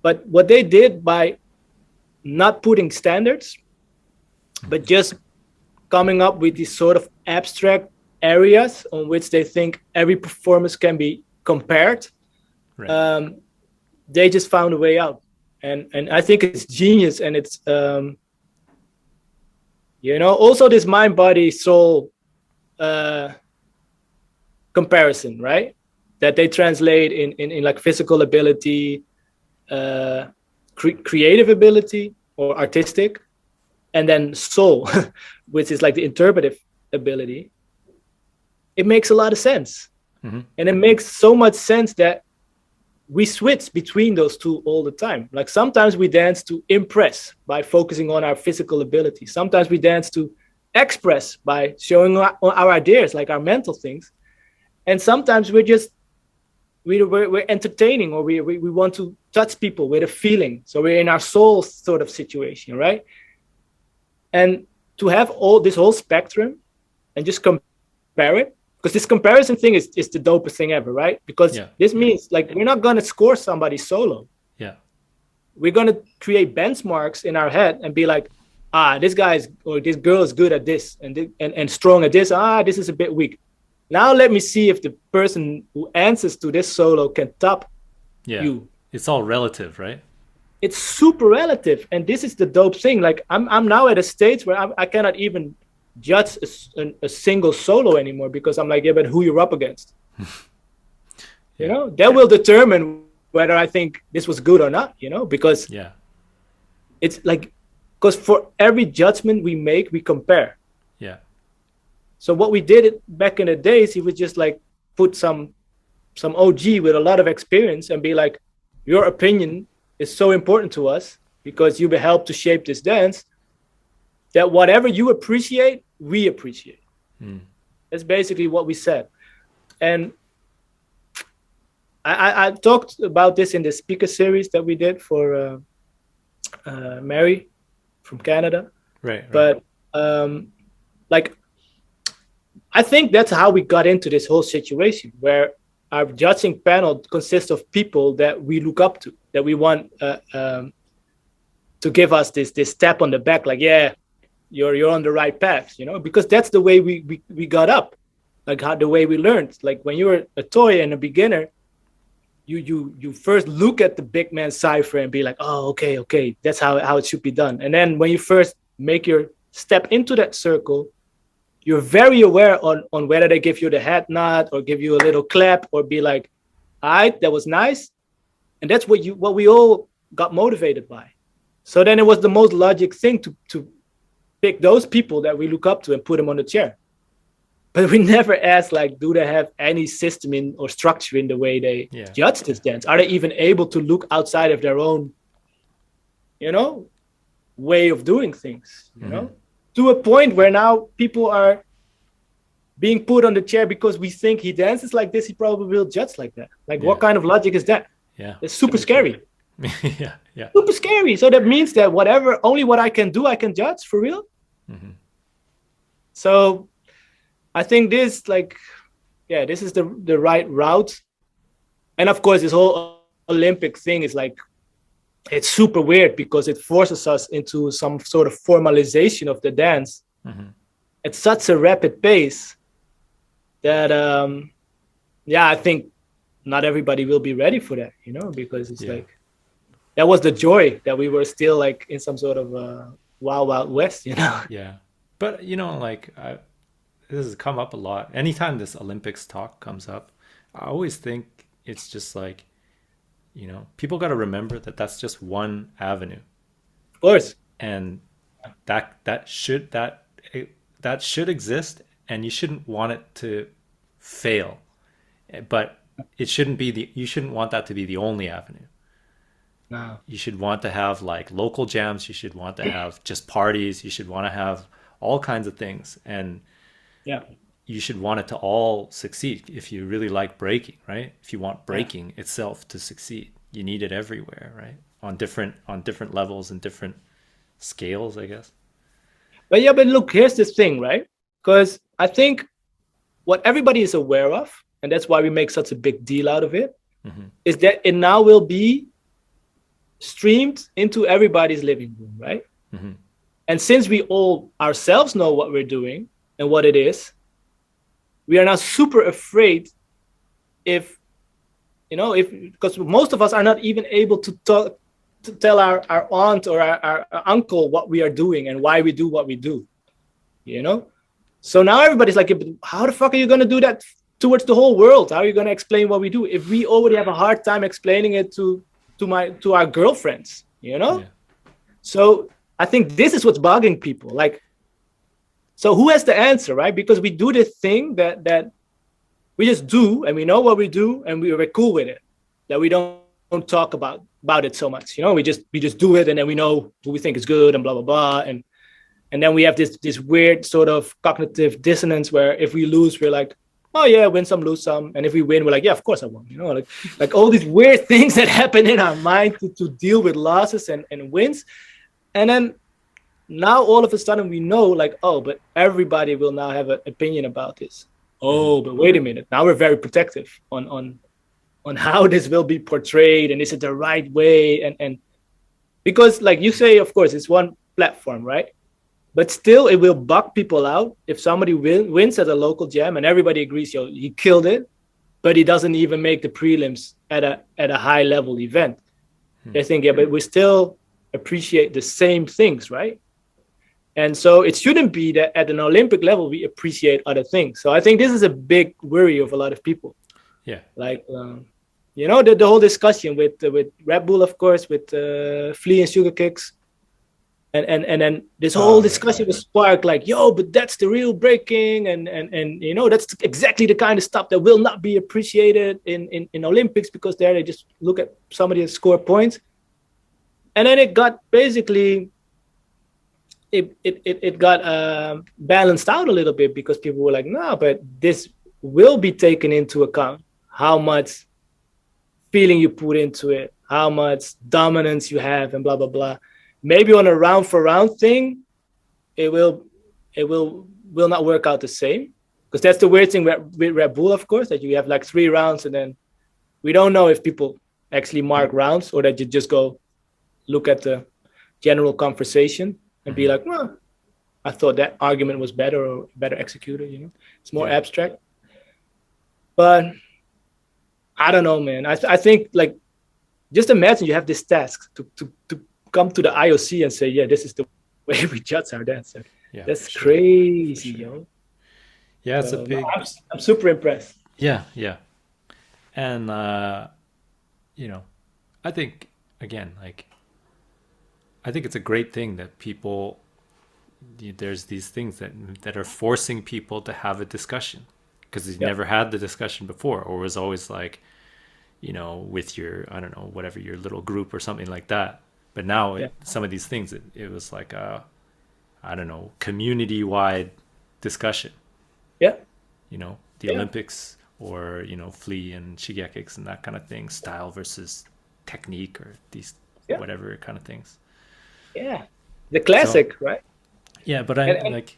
But what they did by not putting standards, but just coming up with these sort of abstract areas on which they think every performance can be compared. Right. They just found a way out, and I think it's genius, and it's also this mind body soul comparison, right? That they translate in like physical ability, creative ability or artistic, and then soul, which is like the interpretive ability. It makes a lot of sense. Mm-hmm. And it makes so much sense that we switch between those two all the time. Like sometimes we dance to impress by focusing on our physical ability. Sometimes we dance to express by showing our ideas, like our mental things. And sometimes we're entertaining, or we want to touch people with a feeling. So we're in our soul sort of situation, right? And to have all this whole spectrum and just compare it, because this comparison thing is the dopest thing ever, right? Because this means like we're not going to score somebody solo. Yeah. We're going to create benchmarks in our head and be like, this guy or this girl is good at this and strong at this. This is a bit weak. Now let me see if the person who answers to this solo can top you. It's all relative, right? It's super relative, and this is the dope thing. Like I'm now at a stage where I cannot even judge a single solo anymore, because I'm like, yeah, but who you're up against? That will determine whether I think this was good or not. Because it's like, because for every judgment we make, we compare. Yeah. So what we did back in the days, he would just like put some OG with a lot of experience and be like, your opinion is so important to us because you helped to shape this dance, that whatever you appreciate, we appreciate. That's basically what we said. And I talked about this in the speaker series that we did for Mary from Canada. Right. But like, I think that's how we got into this whole situation, where our judging panel consists of people that we look up to, that we want to give us this tap on the back, like, yeah, you're on the right path, because that's the way we got up, like the way we learned. Like when you're a toy and a beginner, you first look at the big man cipher and be like, oh, okay, that's how it should be done. And then when you first make your step into that circle, you're very aware on whether they give you the head nod or give you a little clap or be like, all right, that was nice. And that's what we all got motivated by. So then it was the most logic thing to pick those people that we look up to and put them on the chair. But we never asked, like, do they have any system in or structure in the way they judge this dance? Are they even able to look outside of their own, way of doing things, to a point where now people are being put on the chair because we think he dances like this, he probably will judge like that. Like, what kind of logic is that? Yeah. It's super scary. Yeah. Super scary. So that means that only what I can do, I can judge for real. Mm-hmm. So I think this, like, this is the right route. And of course, this whole Olympic thing is like, it's super weird because it forces us into some sort of formalization of the dance at such a rapid pace that, I think not everybody will be ready for that, because it's like, that was the joy that we were still like in some sort of wild west, Yeah. But, like, this has come up a lot. Anytime this Olympics talk comes up, I always think it's just like, people got to remember that that's just one avenue. Of course. And that should exist, and you shouldn't want it to fail. But you shouldn't want that to be the only avenue. No. You should want to have like local jams. You should want to have just parties. You should want to have all kinds of things. And you should want it to all succeed. If you really like breaking, right? If you want breaking itself to succeed, you need it everywhere, right? On different levels and different scales, I guess. But look, here's this thing, right? Because I think what everybody is aware of, and that's why we make such a big deal out of it, is that it now will be streamed into everybody's living room, right? Mm-hmm. And since we all ourselves know what we're doing and what it is, we are now super afraid if, because most of us are not even able to tell our aunt or our uncle what we are doing and why we do what we do, So now everybody's like, how the fuck are you going to do that towards the whole world? How are you going to explain what we do if we already have a hard time explaining it to our girlfriends, Yeah. So I think this is what's bugging people. Like, so who has the answer, right? Because we do this thing that we just do, and we know what we do, and we're cool with it. That we don't talk about it so much, We just do it, and then we know who we think is good, and blah blah blah, and then we have this weird sort of cognitive dissonance where if we lose, we're like, oh yeah, win some, lose some, and if we win, we're like, yeah, of course I won, like all these weird things that happen in our mind to deal with losses and wins, and then now all of a sudden we know, like, oh, but everybody will now have an opinion about this. Oh, but wait a minute, now we're very protective on how this will be portrayed, and is it the right way, and because, like you say, of course, it's one platform, right? But still, it will bug people out if somebody wins at a local jam and everybody agrees, yo, he killed it, but he doesn't even make the prelims at a high level event. They think, yeah, but we still appreciate the same things, right? And so it shouldn't be that at an Olympic level we appreciate other things. So I think this is a big worry of a lot of people. Yeah. Like, the whole discussion with Red Bull, of course, with Flea and Sugar Kicks. And then this whole discussion was sparked, like, yo, but that's the real breaking, and that's exactly the kind of stuff that will not be appreciated in Olympics, because there they just look at somebody and score points. And then it got basically it got balanced out a little bit, because people were like, no, but this will be taken into account, how much feeling you put into it, how much dominance you have, and blah blah blah. Maybe on a round for round thing, it will not work out the same, because that's the weird thing with Red Bull, of course, that you have like 3 rounds, and then we don't know if people actually mark rounds, or that you just go look at the general conversation and be like, well, I thought that argument was better or better executed. It's more abstract. But I don't know, man. I think, like, just imagine you have this task to come to the IOC and say, yeah, this is the way we judge our dancer. Yeah, that's crazy, yo. Yeah, it's a big. I'm super impressed. Yeah. And I think, again, like, I think it's a great thing that people, there's these things that are forcing people to have a discussion, because you never had the discussion before, or was always like, with your, I don't know, whatever, your little group or something like that. But now some of these things, it was like a, I don't know, community-wide discussion. Yeah. The Olympics, or, Flea and Shigekiks and that kind of thing, style versus technique, or these whatever kind of things. Yeah. The classic, right? Yeah, but like,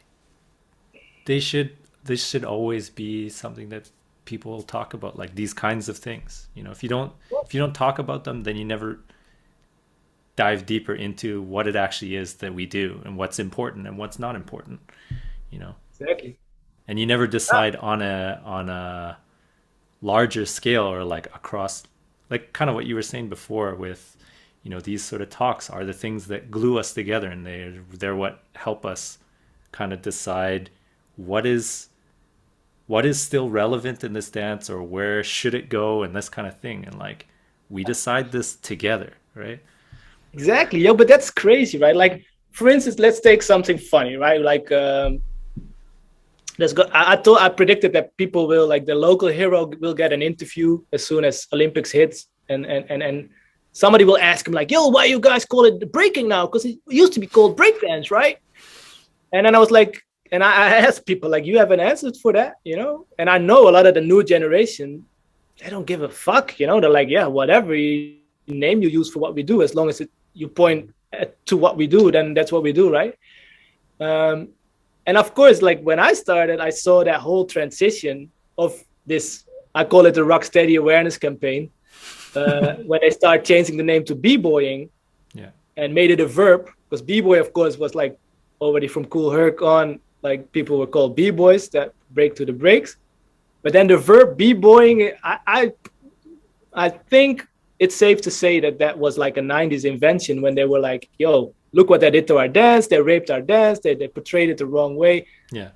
they should always be something that people talk about, like these kinds of things. If you don't talk about them, then you never dive deeper into what it actually is that we do, and what's important and what's not important. Exactly. And you never decide on a larger scale, or like across, like kind of what you were saying before with, these sort of talks are the things that glue us together, and they're what help us kind of decide what is still relevant in this dance, or where should it go, and this kind of thing. And like, we decide this together, right? Exactly. Yeah, but that's crazy, right? Like, for instance, let's take something funny, right? Like, let's go. I predicted that people will, like, the local hero will get an interview as soon as Olympics hits, and somebody will ask him, like, yo, why you guys call it breaking now? Because it used to be called breakdance, right? And then I was like, and I asked people, like, you have an answer for that, And I know a lot of the new generation, they don't give a fuck, They're like, yeah, whatever name you use for what we do, as long as you point to what we do, then that's what we do, right? And of course, like, when I started, I saw that whole transition of this, I call it the Rocksteady awareness campaign, when they started changing the name to b-boying and made it a verb, because b-boy, of course, was like already from Cool Herc on, like people were called b-boys that break to the breaks. But then the verb b-boying, I think it's safe to say that was like a 90s invention when they were like, yo, look what they did to our dance. They raped our dance. They portrayed it the wrong way. Yeah.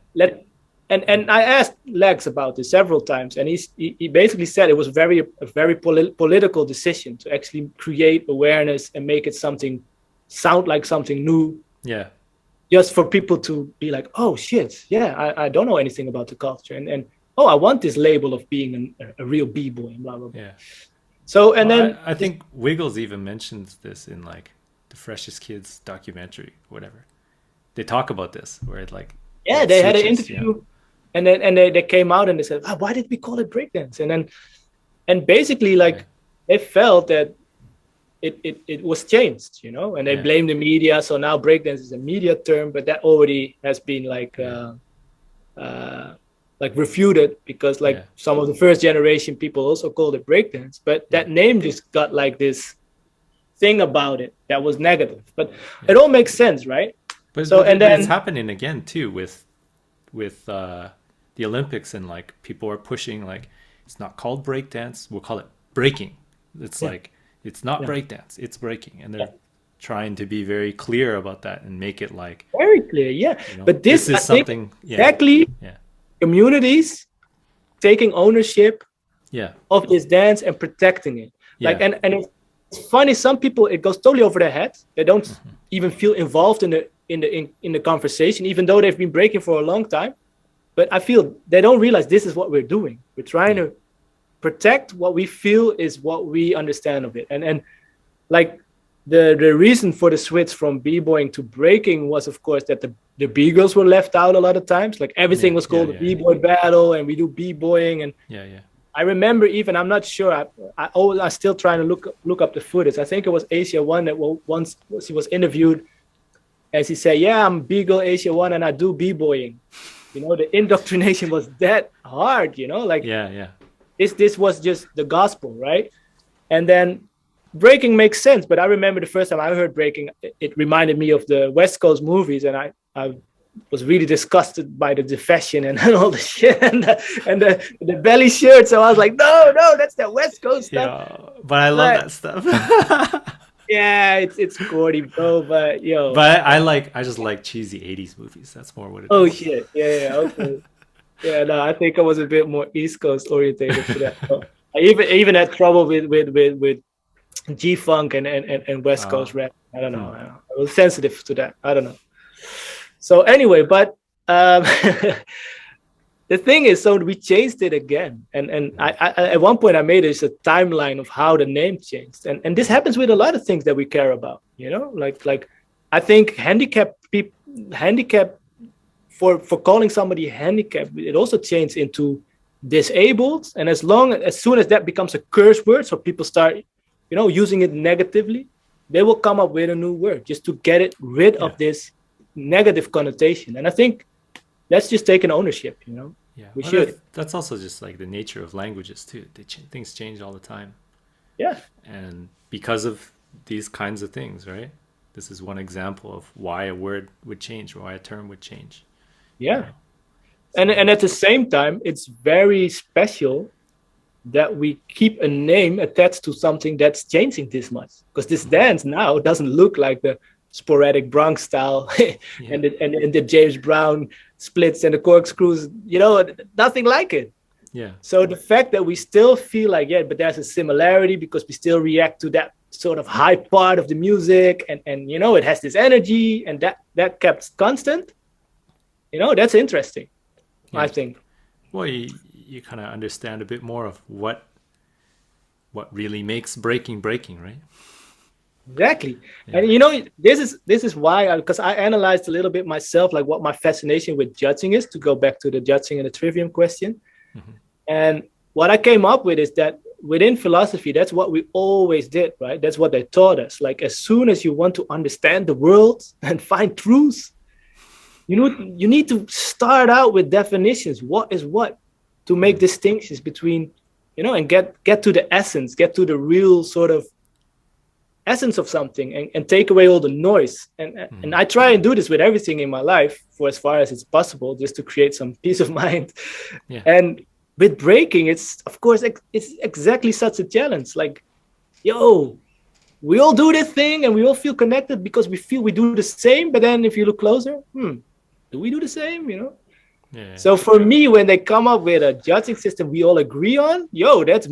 And I asked Lex about this several times, and he basically said it was a very political decision to actually create awareness and make it sound like something new. Yeah. Just for people to be like, oh shit, yeah, I don't know anything about the culture, and oh, I want this label of being a real b-boy and blah blah blah. Yeah. So and then I think Wiggles even mentions this in like the Freshest Kids documentary, whatever. They talk about this where it like they had an interview, and then they came out and they said, why did we call it breakdance? And basically like they felt that it was changed, you know, and they blamed the media. So now breakdance is a media term, but that already has been like refuted, because some of the first generation people also called it breakdance, but that name just got like this thing about it that was negative. But it all makes sense, right? But then it's happening again too with the Olympics, and like people are pushing like it's not called breakdance, we'll call it breaking. It's like it's not breakdance, it's breaking, and they're trying to be very clear about that and make it like very clear. You know, but this is something exactly. Communities taking ownership of this dance and protecting it. Like and it's funny, some people it goes totally over their head. They don't even feel involved in the conversation, even though they've been breaking for a long time. But I feel they don't realize this is what we're doing. We're trying to protect what we feel is what we understand of it. And like the reason for the switch from b-boying to breaking was, of course, that the b-girls were left out a lot of times. Like everything was called a b-boy battle, and we do b-boying. And I remember even, I'm not sure, I'm still trying to look up the footage. I think it was Asia One that once she was interviewed, and she said, I'm b-girl Asia One and I do b-boying. You know, the indoctrination was that hard, you know, like this was just the gospel, right? And then breaking makes sense, but I remember the first time I heard breaking, it reminded me of the West Coast movies, and I was really disgusted by the fashion and all the shit and the belly shirt. So I was like, no, that's that West Coast stuff. Yeah, but I love that stuff. It's corny, bro. But I just like cheesy 80s movies. That's more what it is. Oh shit, okay. No, I think I was a bit more East Coast orientated to that. So I even had trouble with G-funk and West Coast rap. I don't know. I was sensitive to that. I don't know. So anyway, but the thing is, so we changed it again. And I at one point I made this a timeline of how the name changed. And this happens with a lot of things that we care about, you know, like I think handicap for calling somebody handicapped, it also changed into disabled. And as soon as that becomes a curse word, so people start, you know, using it negatively, they will come up with a new word just to get rid of this negative connotation. And I think that's just taking ownership, you know. We should. That's also just like the nature of languages too. Things change all the time. Yeah. And because of these kinds of things, right? This is one example of why a word would change, why a term would change. Yeah. You know? And at the same time, it's very special that we keep a name attached to something that's changing this much, because this dance now doesn't look like the sporadic Bronx style and the James Brown splits and the corkscrews, you know, nothing like it. So the fact that we still feel like but there's a similarity because we still react to that sort of high part of the music, and you know, it has this energy, and that kept constant, you know, that's interesting. I think. Well, you kind of understand a bit more of what really makes breaking, right? Exactly. And you know, this is why, because I analyzed a little bit myself, like what my fascination with judging is, to go back to the judging and the trivium question. And what I came up with is that within philosophy, that's what we always did, right? That's what they taught us. Like, as soon as you want to understand the world and find truths, you need to start out with definitions. What is what? To make distinctions between and get to the essence, get to the real sort of essence of something, and take away all the noise. And I try and do this with everything in my life for as far as it's possible, just to create some peace of mind. Yeah. And with breaking, it's of course it's exactly such a challenge. Like, yo, we all do this thing and we all feel connected because we feel we do the same. But then if you look closer, do we do the same? Yeah. So for me, when they come up with a judging system we all agree on, that's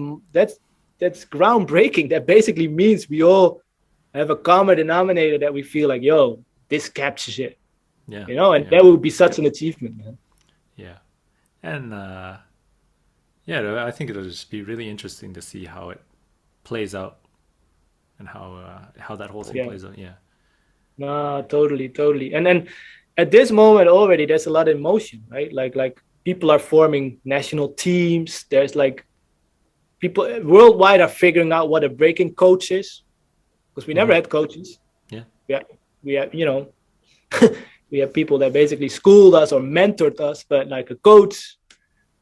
groundbreaking. That basically means we all have a common denominator that we feel like, yo, this captures it. Yeah. And that would be such an achievement, man. Yeah. And I think it'll just be really interesting to see how it plays out and how that whole thing plays out. Yeah. No, totally. And then at this moment already, there's a lot of emotion, right? Like people are forming national teams. There's like people worldwide are figuring out what a breaking coach is, because we never had coaches. Yeah. We have we have people that basically schooled us or mentored us, but like a coach,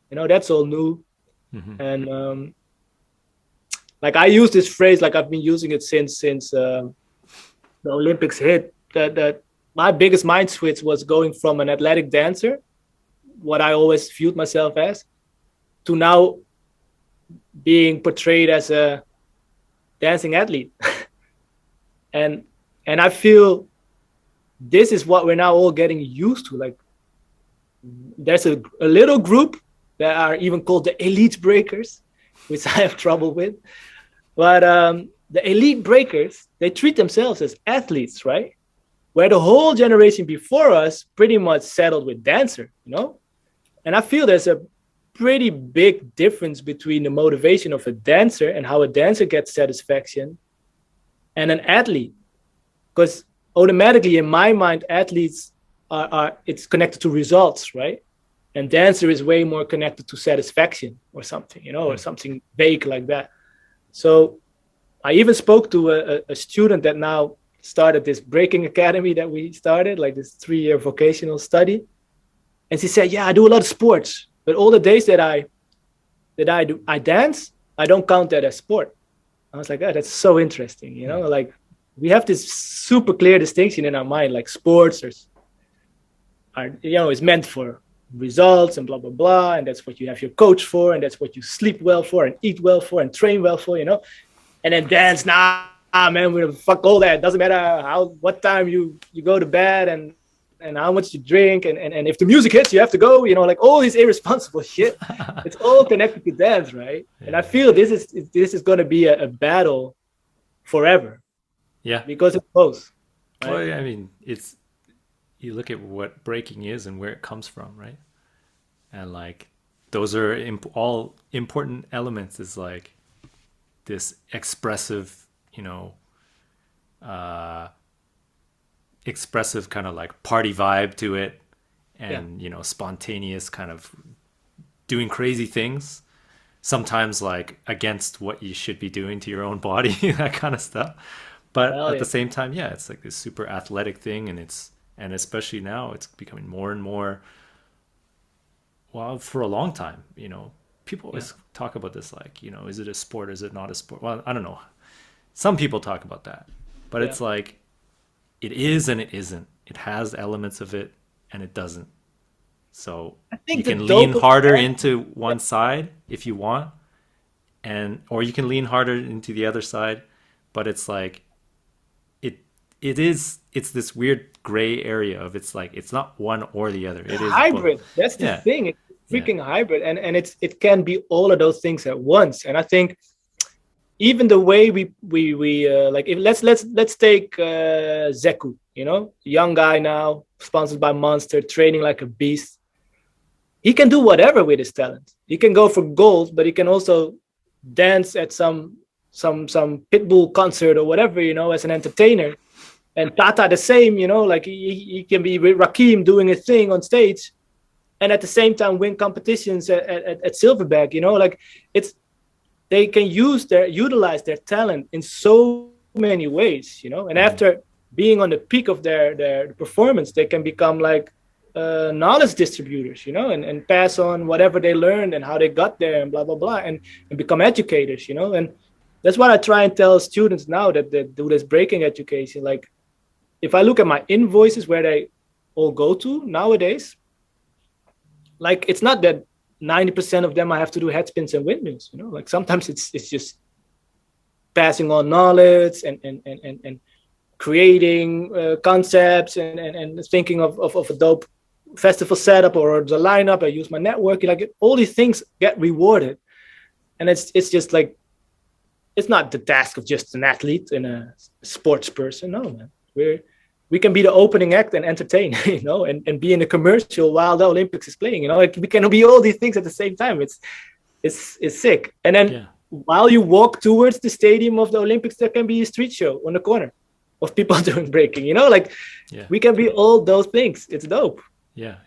that's all new. And like I use this phrase, like I've been using it since the Olympics hit. That my biggest mind switch was going from an athletic dancer, what I always viewed myself as, to now being portrayed as a dancing athlete. and I feel this is what we're now all getting used to. Like, there's a little group that are even called the elite breakers, which I have trouble with. But the elite breakers, they treat themselves as athletes, right? Where the whole generation before us pretty much settled with dancer, And I feel there's a pretty big difference between the motivation of a dancer and how a dancer gets satisfaction and an athlete. Because automatically, in my mind, athletes are it's connected to results, right? And dancer is way more connected to satisfaction or something, or something vague like that. So I even spoke to a student that now started this breaking academy that we started, like this 3-year vocational study. And she said, yeah, I do a lot of sports, but all the days that I dance, I don't count that as sport. I was like, oh, that's so interesting. Like we have this super clear distinction in our mind, like sports is meant for results and blah, blah, blah. And that's what you have your coach for. And that's what you sleep well for and eat well for and train well for, and then dance. Man, we fuck all that. It doesn't matter what time you go to bed and how much you drink. And if the music hits, you have to go, like all this irresponsible shit. It's all connected to dance, right? Yeah. And I feel this is going to be a battle forever. Yeah. Because it's both. Right? Well, I mean, you look at what breaking is and where it comes from, right? And like those are all important elements. Is like this expressive, expressive kind of like party vibe to it, and spontaneous kind of doing crazy things, sometimes like against what you should be doing to your own body, that kind of stuff. But at the same time, it's like this super athletic thing, and especially now it's becoming more and more, well, for a long time, people always talk about this, like, is it a sport? Is it not a sport? Well, I don't know. Some people talk about that, but it's like, it is and it isn't. It has elements of it and it doesn't. So you can lean harder into one side if you want, or you can lean harder into the other side, but it's like, it's this weird gray area of, it's like, it's not one or the other. It is hybrid. Both. That's the thing. It's freaking hybrid, and it can be all of those things at once. And I think even the way we like, if let's take Zeku, young guy now, sponsored by Monster, training like a beast. He can do whatever with his talent. He can go for gold, but he can also dance at some Pitbull concert or whatever, as an entertainer. And Tata the same, like he can be with Rakim doing a thing on stage, and at the same time win competitions at Silverback, like they can utilize their talent in so many ways, and after being on the peak of their performance, they can become like knowledge distributors, and pass on whatever they learned and how they got there and blah, blah, blah, and become educators, and that's what I try and tell students now that do this breaking education. Like, if I look at my invoices where they all go to nowadays, like, it's not that 90% of them I have to do head spins and windmills, like sometimes it's just passing on knowledge and creating concepts and thinking of a dope festival setup or the lineup. I use my network, like all these things get rewarded. And it's just like, it's not the task of just an athlete and a sports person. No, man. We can be the opening act and entertain, and be in a commercial while the Olympics is playing, like we can be all these things at the same time. It's sick. And then while you walk towards the stadium of the Olympics, there can be a street show on the corner of people doing breaking, like we can be all those things. It's dope. Yeah.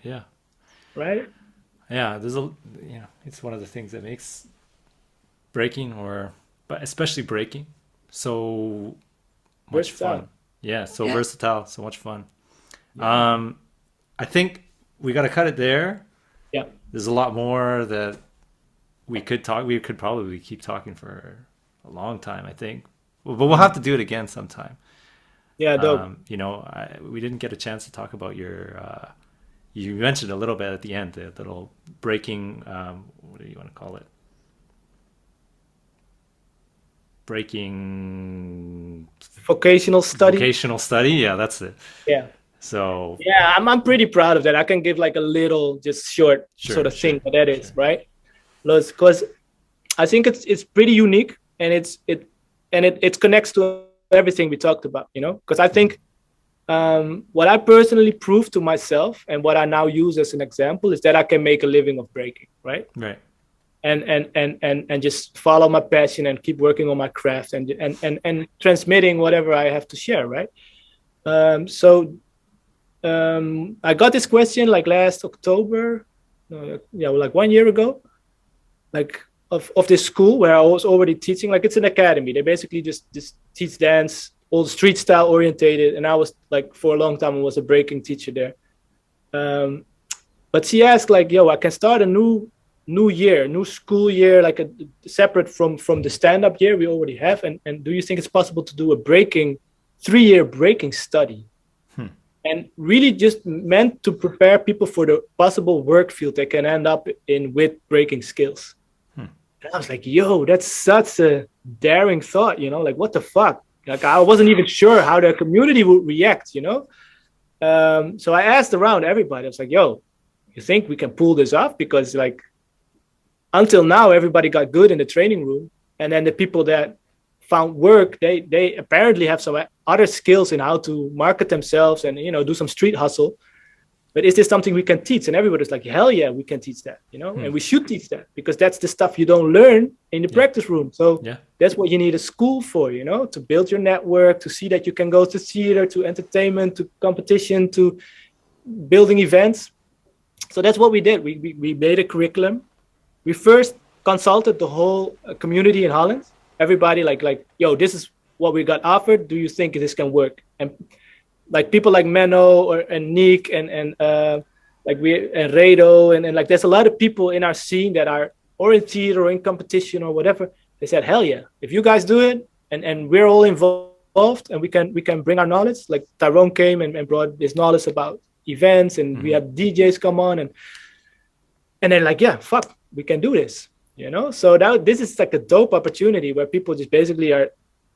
Right. Yeah. It's one of the things that makes breaking, but especially breaking, so much fun. Yeah, so versatile, so much fun. I think we got to cut it there. Yeah. There's a lot more that we could talk. We could probably keep talking for a long time, I think. But we'll have to do it again sometime. Yeah, dope. We didn't get a chance to talk about your... you mentioned a little bit at the end, the little breaking... what do you want to call it? Breaking vocational study. Yeah, that's it. Yeah. So I'm pretty proud of that. I can give like a little just short sort of thing what that is, right? Because I think it's pretty unique, and it connects to everything we talked about, because I think what I personally proved to myself and what I now use as an example is that I can make a living of breaking, right? And just follow my passion and keep working on my craft and transmitting whatever I have to share, right? So I got this question like last October, like 1 year ago, like of this school where I was already teaching. Like, it's an academy. They basically just teach dance, all street style orientated. And I was like, for a long time, I was a breaking teacher there. But she asked like, I can start a new school year, like separate from the stand-up year we already have, and do you think it's possible to do a 3-year breaking study? And really just meant to prepare people for the possible work field they can end up in with breaking skills. And I was like, that's such a daring thought, like, what the fuck? Like, I wasn't even sure how the community would react, so I asked around everybody. I was like, you think we can pull this off? Because like, until now, everybody got good in the training room. And then the people that found work, they apparently have some other skills in how to market themselves and, do some street hustle. But is this something we can teach? And everybody's like, hell yeah, we can teach that, and we should teach that, because that's the stuff you don't learn in the practice room. So that's what you need a school for, to build your network, to see that you can go to theater, to entertainment, to competition, to building events. So that's what we did. We made a curriculum. We first consulted the whole community in Holland. Everybody like, this is what we got offered. Do you think this can work? And like people like Menno and Nick and Redo and like there's a lot of people in our scene that are or in theater or in competition or whatever. They said, hell yeah, if you guys do it and we're all involved and we can bring our knowledge. Like Tyrone came and brought this knowledge about events, and we had DJs come on and then like, fuck, we can do this, So now this is like a dope opportunity where people just basically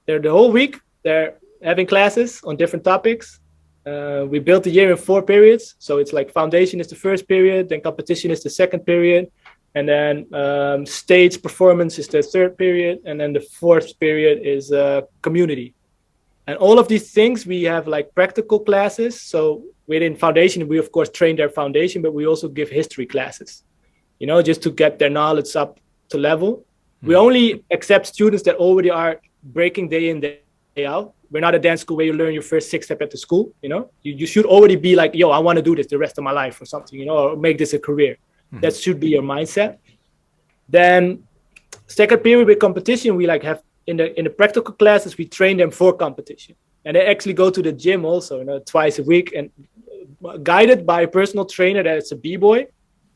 they're the whole week, they're having classes on different topics. We built the year in 4 periods. So it's like foundation is the first period, then competition is the second period. And then stage performance is the third period. And then the fourth period is community. And all of these things, we have like practical classes. So within foundation, we of course train their foundation, but we also give history classes, just to get their knowledge up to level. We only accept students that already are breaking day in, day out. We're not a dance school where you learn your first 6 step at the school, You should already be like, I want to do this the rest of my life or something, or make this a career. That should be your mindset. Then second period with competition, we like have in the practical classes, we train them for competition. And they actually go to the gym also, twice a week and guided by a personal trainer that's a b-boy,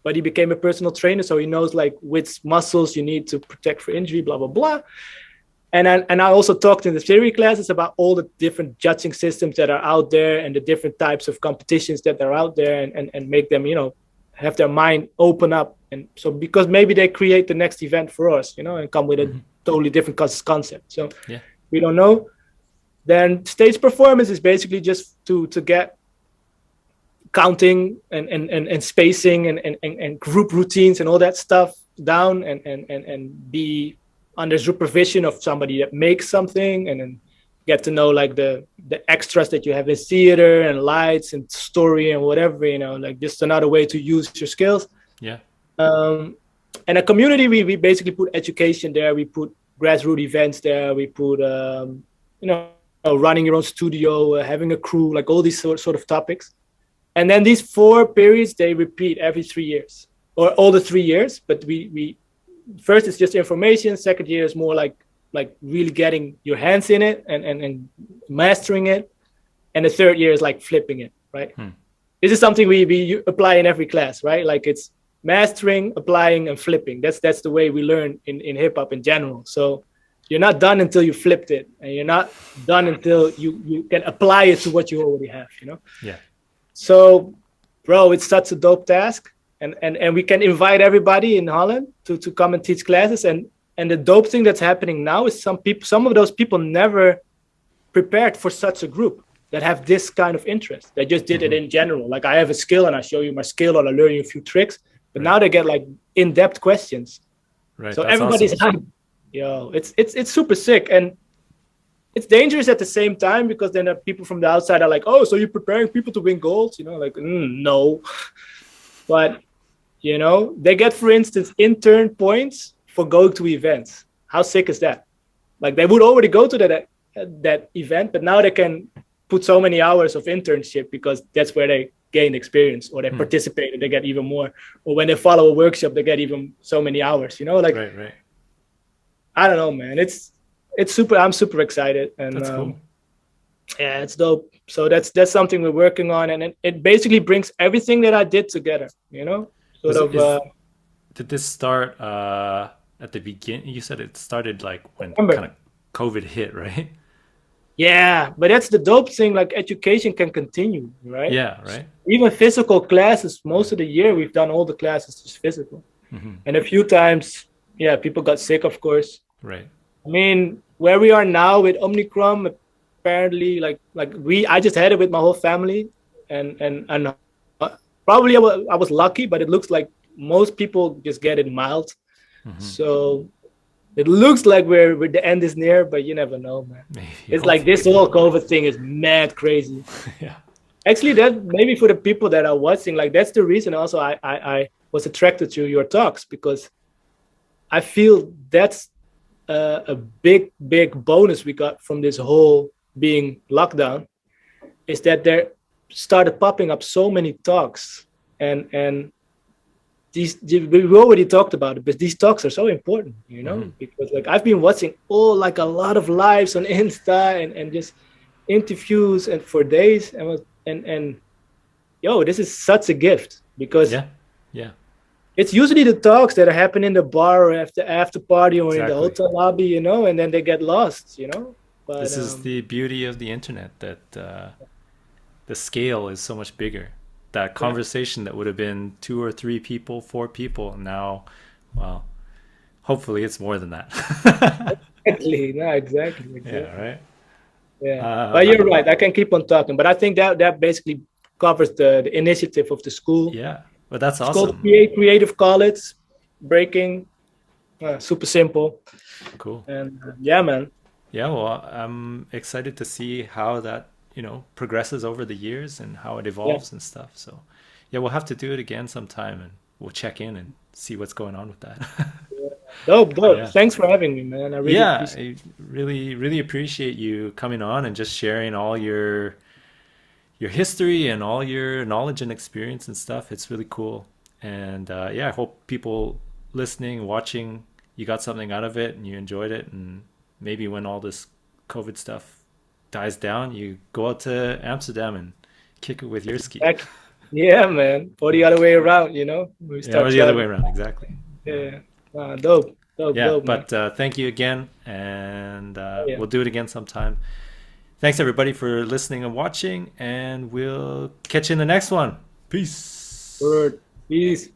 but he became a personal trainer, so he knows like which muscles you need to protect for injury, blah blah blah. And I also talked in the theory classes about all the different judging systems that are out there and the different types of competitions that are out there, and make them, have their mind open up. And so because maybe they create the next event for us, and come with a totally different concept. So Yeah. we don't know. Then stage performance is basically just to get counting and spacing and group routines and all that stuff down, and be under supervision of somebody that makes something, and then get to know like the extras that you have in theater and lights and story and whatever, like just another way to use your skills. Yeah. And a community, we basically put education there, we put grassroots events there, we put running your own studio, having a crew, like all these sort of topics. And then these 4 periods, they repeat every 3 years, or all the 3 years. But we first it's just information. Second year is more like really getting your hands in it and mastering it. And the third year is like flipping it, right? This is something we apply in every class, right? Like it's mastering, applying, and flipping. That's the way we learn in hip hop in general. So you're not done until you flipped it, and you're not done until you can apply it to what you already have, Yeah. So, bro, it's such a dope task, and we can invite everybody in Holland to come and teach classes. And the dope thing that's happening now is some of those people never prepared for such a group that have this kind of interest. They just did it in general. Like, I have a skill and I show you my skill, or I learn you a few tricks. But now they get like in-depth questions. Right. So That's everybody's awesome. hyped. Yo, it's super sick, and it's dangerous at the same time, because then people from the outside are like, oh, so you're preparing people to win gold, like no. But they get, for instance, intern points for going to events. How sick is that? Like, they would already go to that event, but now they can put so many hours of internship, because that's where they gain experience, or they participate and they get even more, or when they follow a workshop they get even so many hours, like Right. I don't know, man. It's super. I'm super excited, and That's cool. yeah, it's dope. So that's something we're working on, and it basically brings everything that I did together. Sort of. Did this start at the beginning? You said it started like when kind Remember, of COVID hit, right? yeah, but that's the dope thing. Like, education can continue, right? Yeah, right. Even physical classes. Most of the year, we've done all the classes just physical, and a few times, yeah, people got sick, of course. Right. I mean, where we are now with Omicron, apparently, I just had it with my whole family, and probably I was lucky, but it looks like most people just get it mild. So it looks like we're the end is near, but you never know, man. Maybe. It's like this whole COVID thing is mad crazy. Yeah. Actually, that maybe for the people that are watching, like, that's the reason also I was attracted to your talks, because I feel that's a big bonus we got from this whole being lockdown, is that there started popping up so many talks, and we already talked about it, but these talks are so important, because like I've been watching like a lot of lives on Insta and just interviews and for days, and yo, this is such a gift, because Yeah. it's usually the talks that are happening in the bar or after party or in the Exactly. hotel lobby, and then they get lost, But This is the beauty of the internet, that the scale is so much bigger. That conversation that would have been 2 or 3 people, 4 people, now, well, hopefully it's more than that. exactly, no, exactly. Yeah, right. Yeah, but you're right. I can keep on talking, but I think that basically covers the initiative of the school. Yeah, but that's It's called awesome. Creative College, breaking, super simple, Cool. and yeah, man. Yeah, well, I'm excited to see how that, progresses over the years and how it Yeah, evolves and stuff. So, yeah, we'll have to do it again sometime, and we'll check in and see what's going on with that. dope. Yeah. Thanks for having me, man. I really Yeah, appreciate I really appreciate you coming on and just sharing all your history and all your knowledge and experience and stuff. It's really cool. And yeah, I hope people listening, watching, you got something out of it and you enjoyed it. And maybe when all this COVID stuff dies down, you go out to Amsterdam and kick it with Jurskee. Yeah, man. Or the other way around, you know? We Yeah, start or the other way around, exactly. Yeah. Dope. Yeah, Dope, but man. thank you again, and Yeah. we'll do it again sometime. Thanks everybody for listening and watching, and we'll catch you in the next one. Peace. Word. Peace.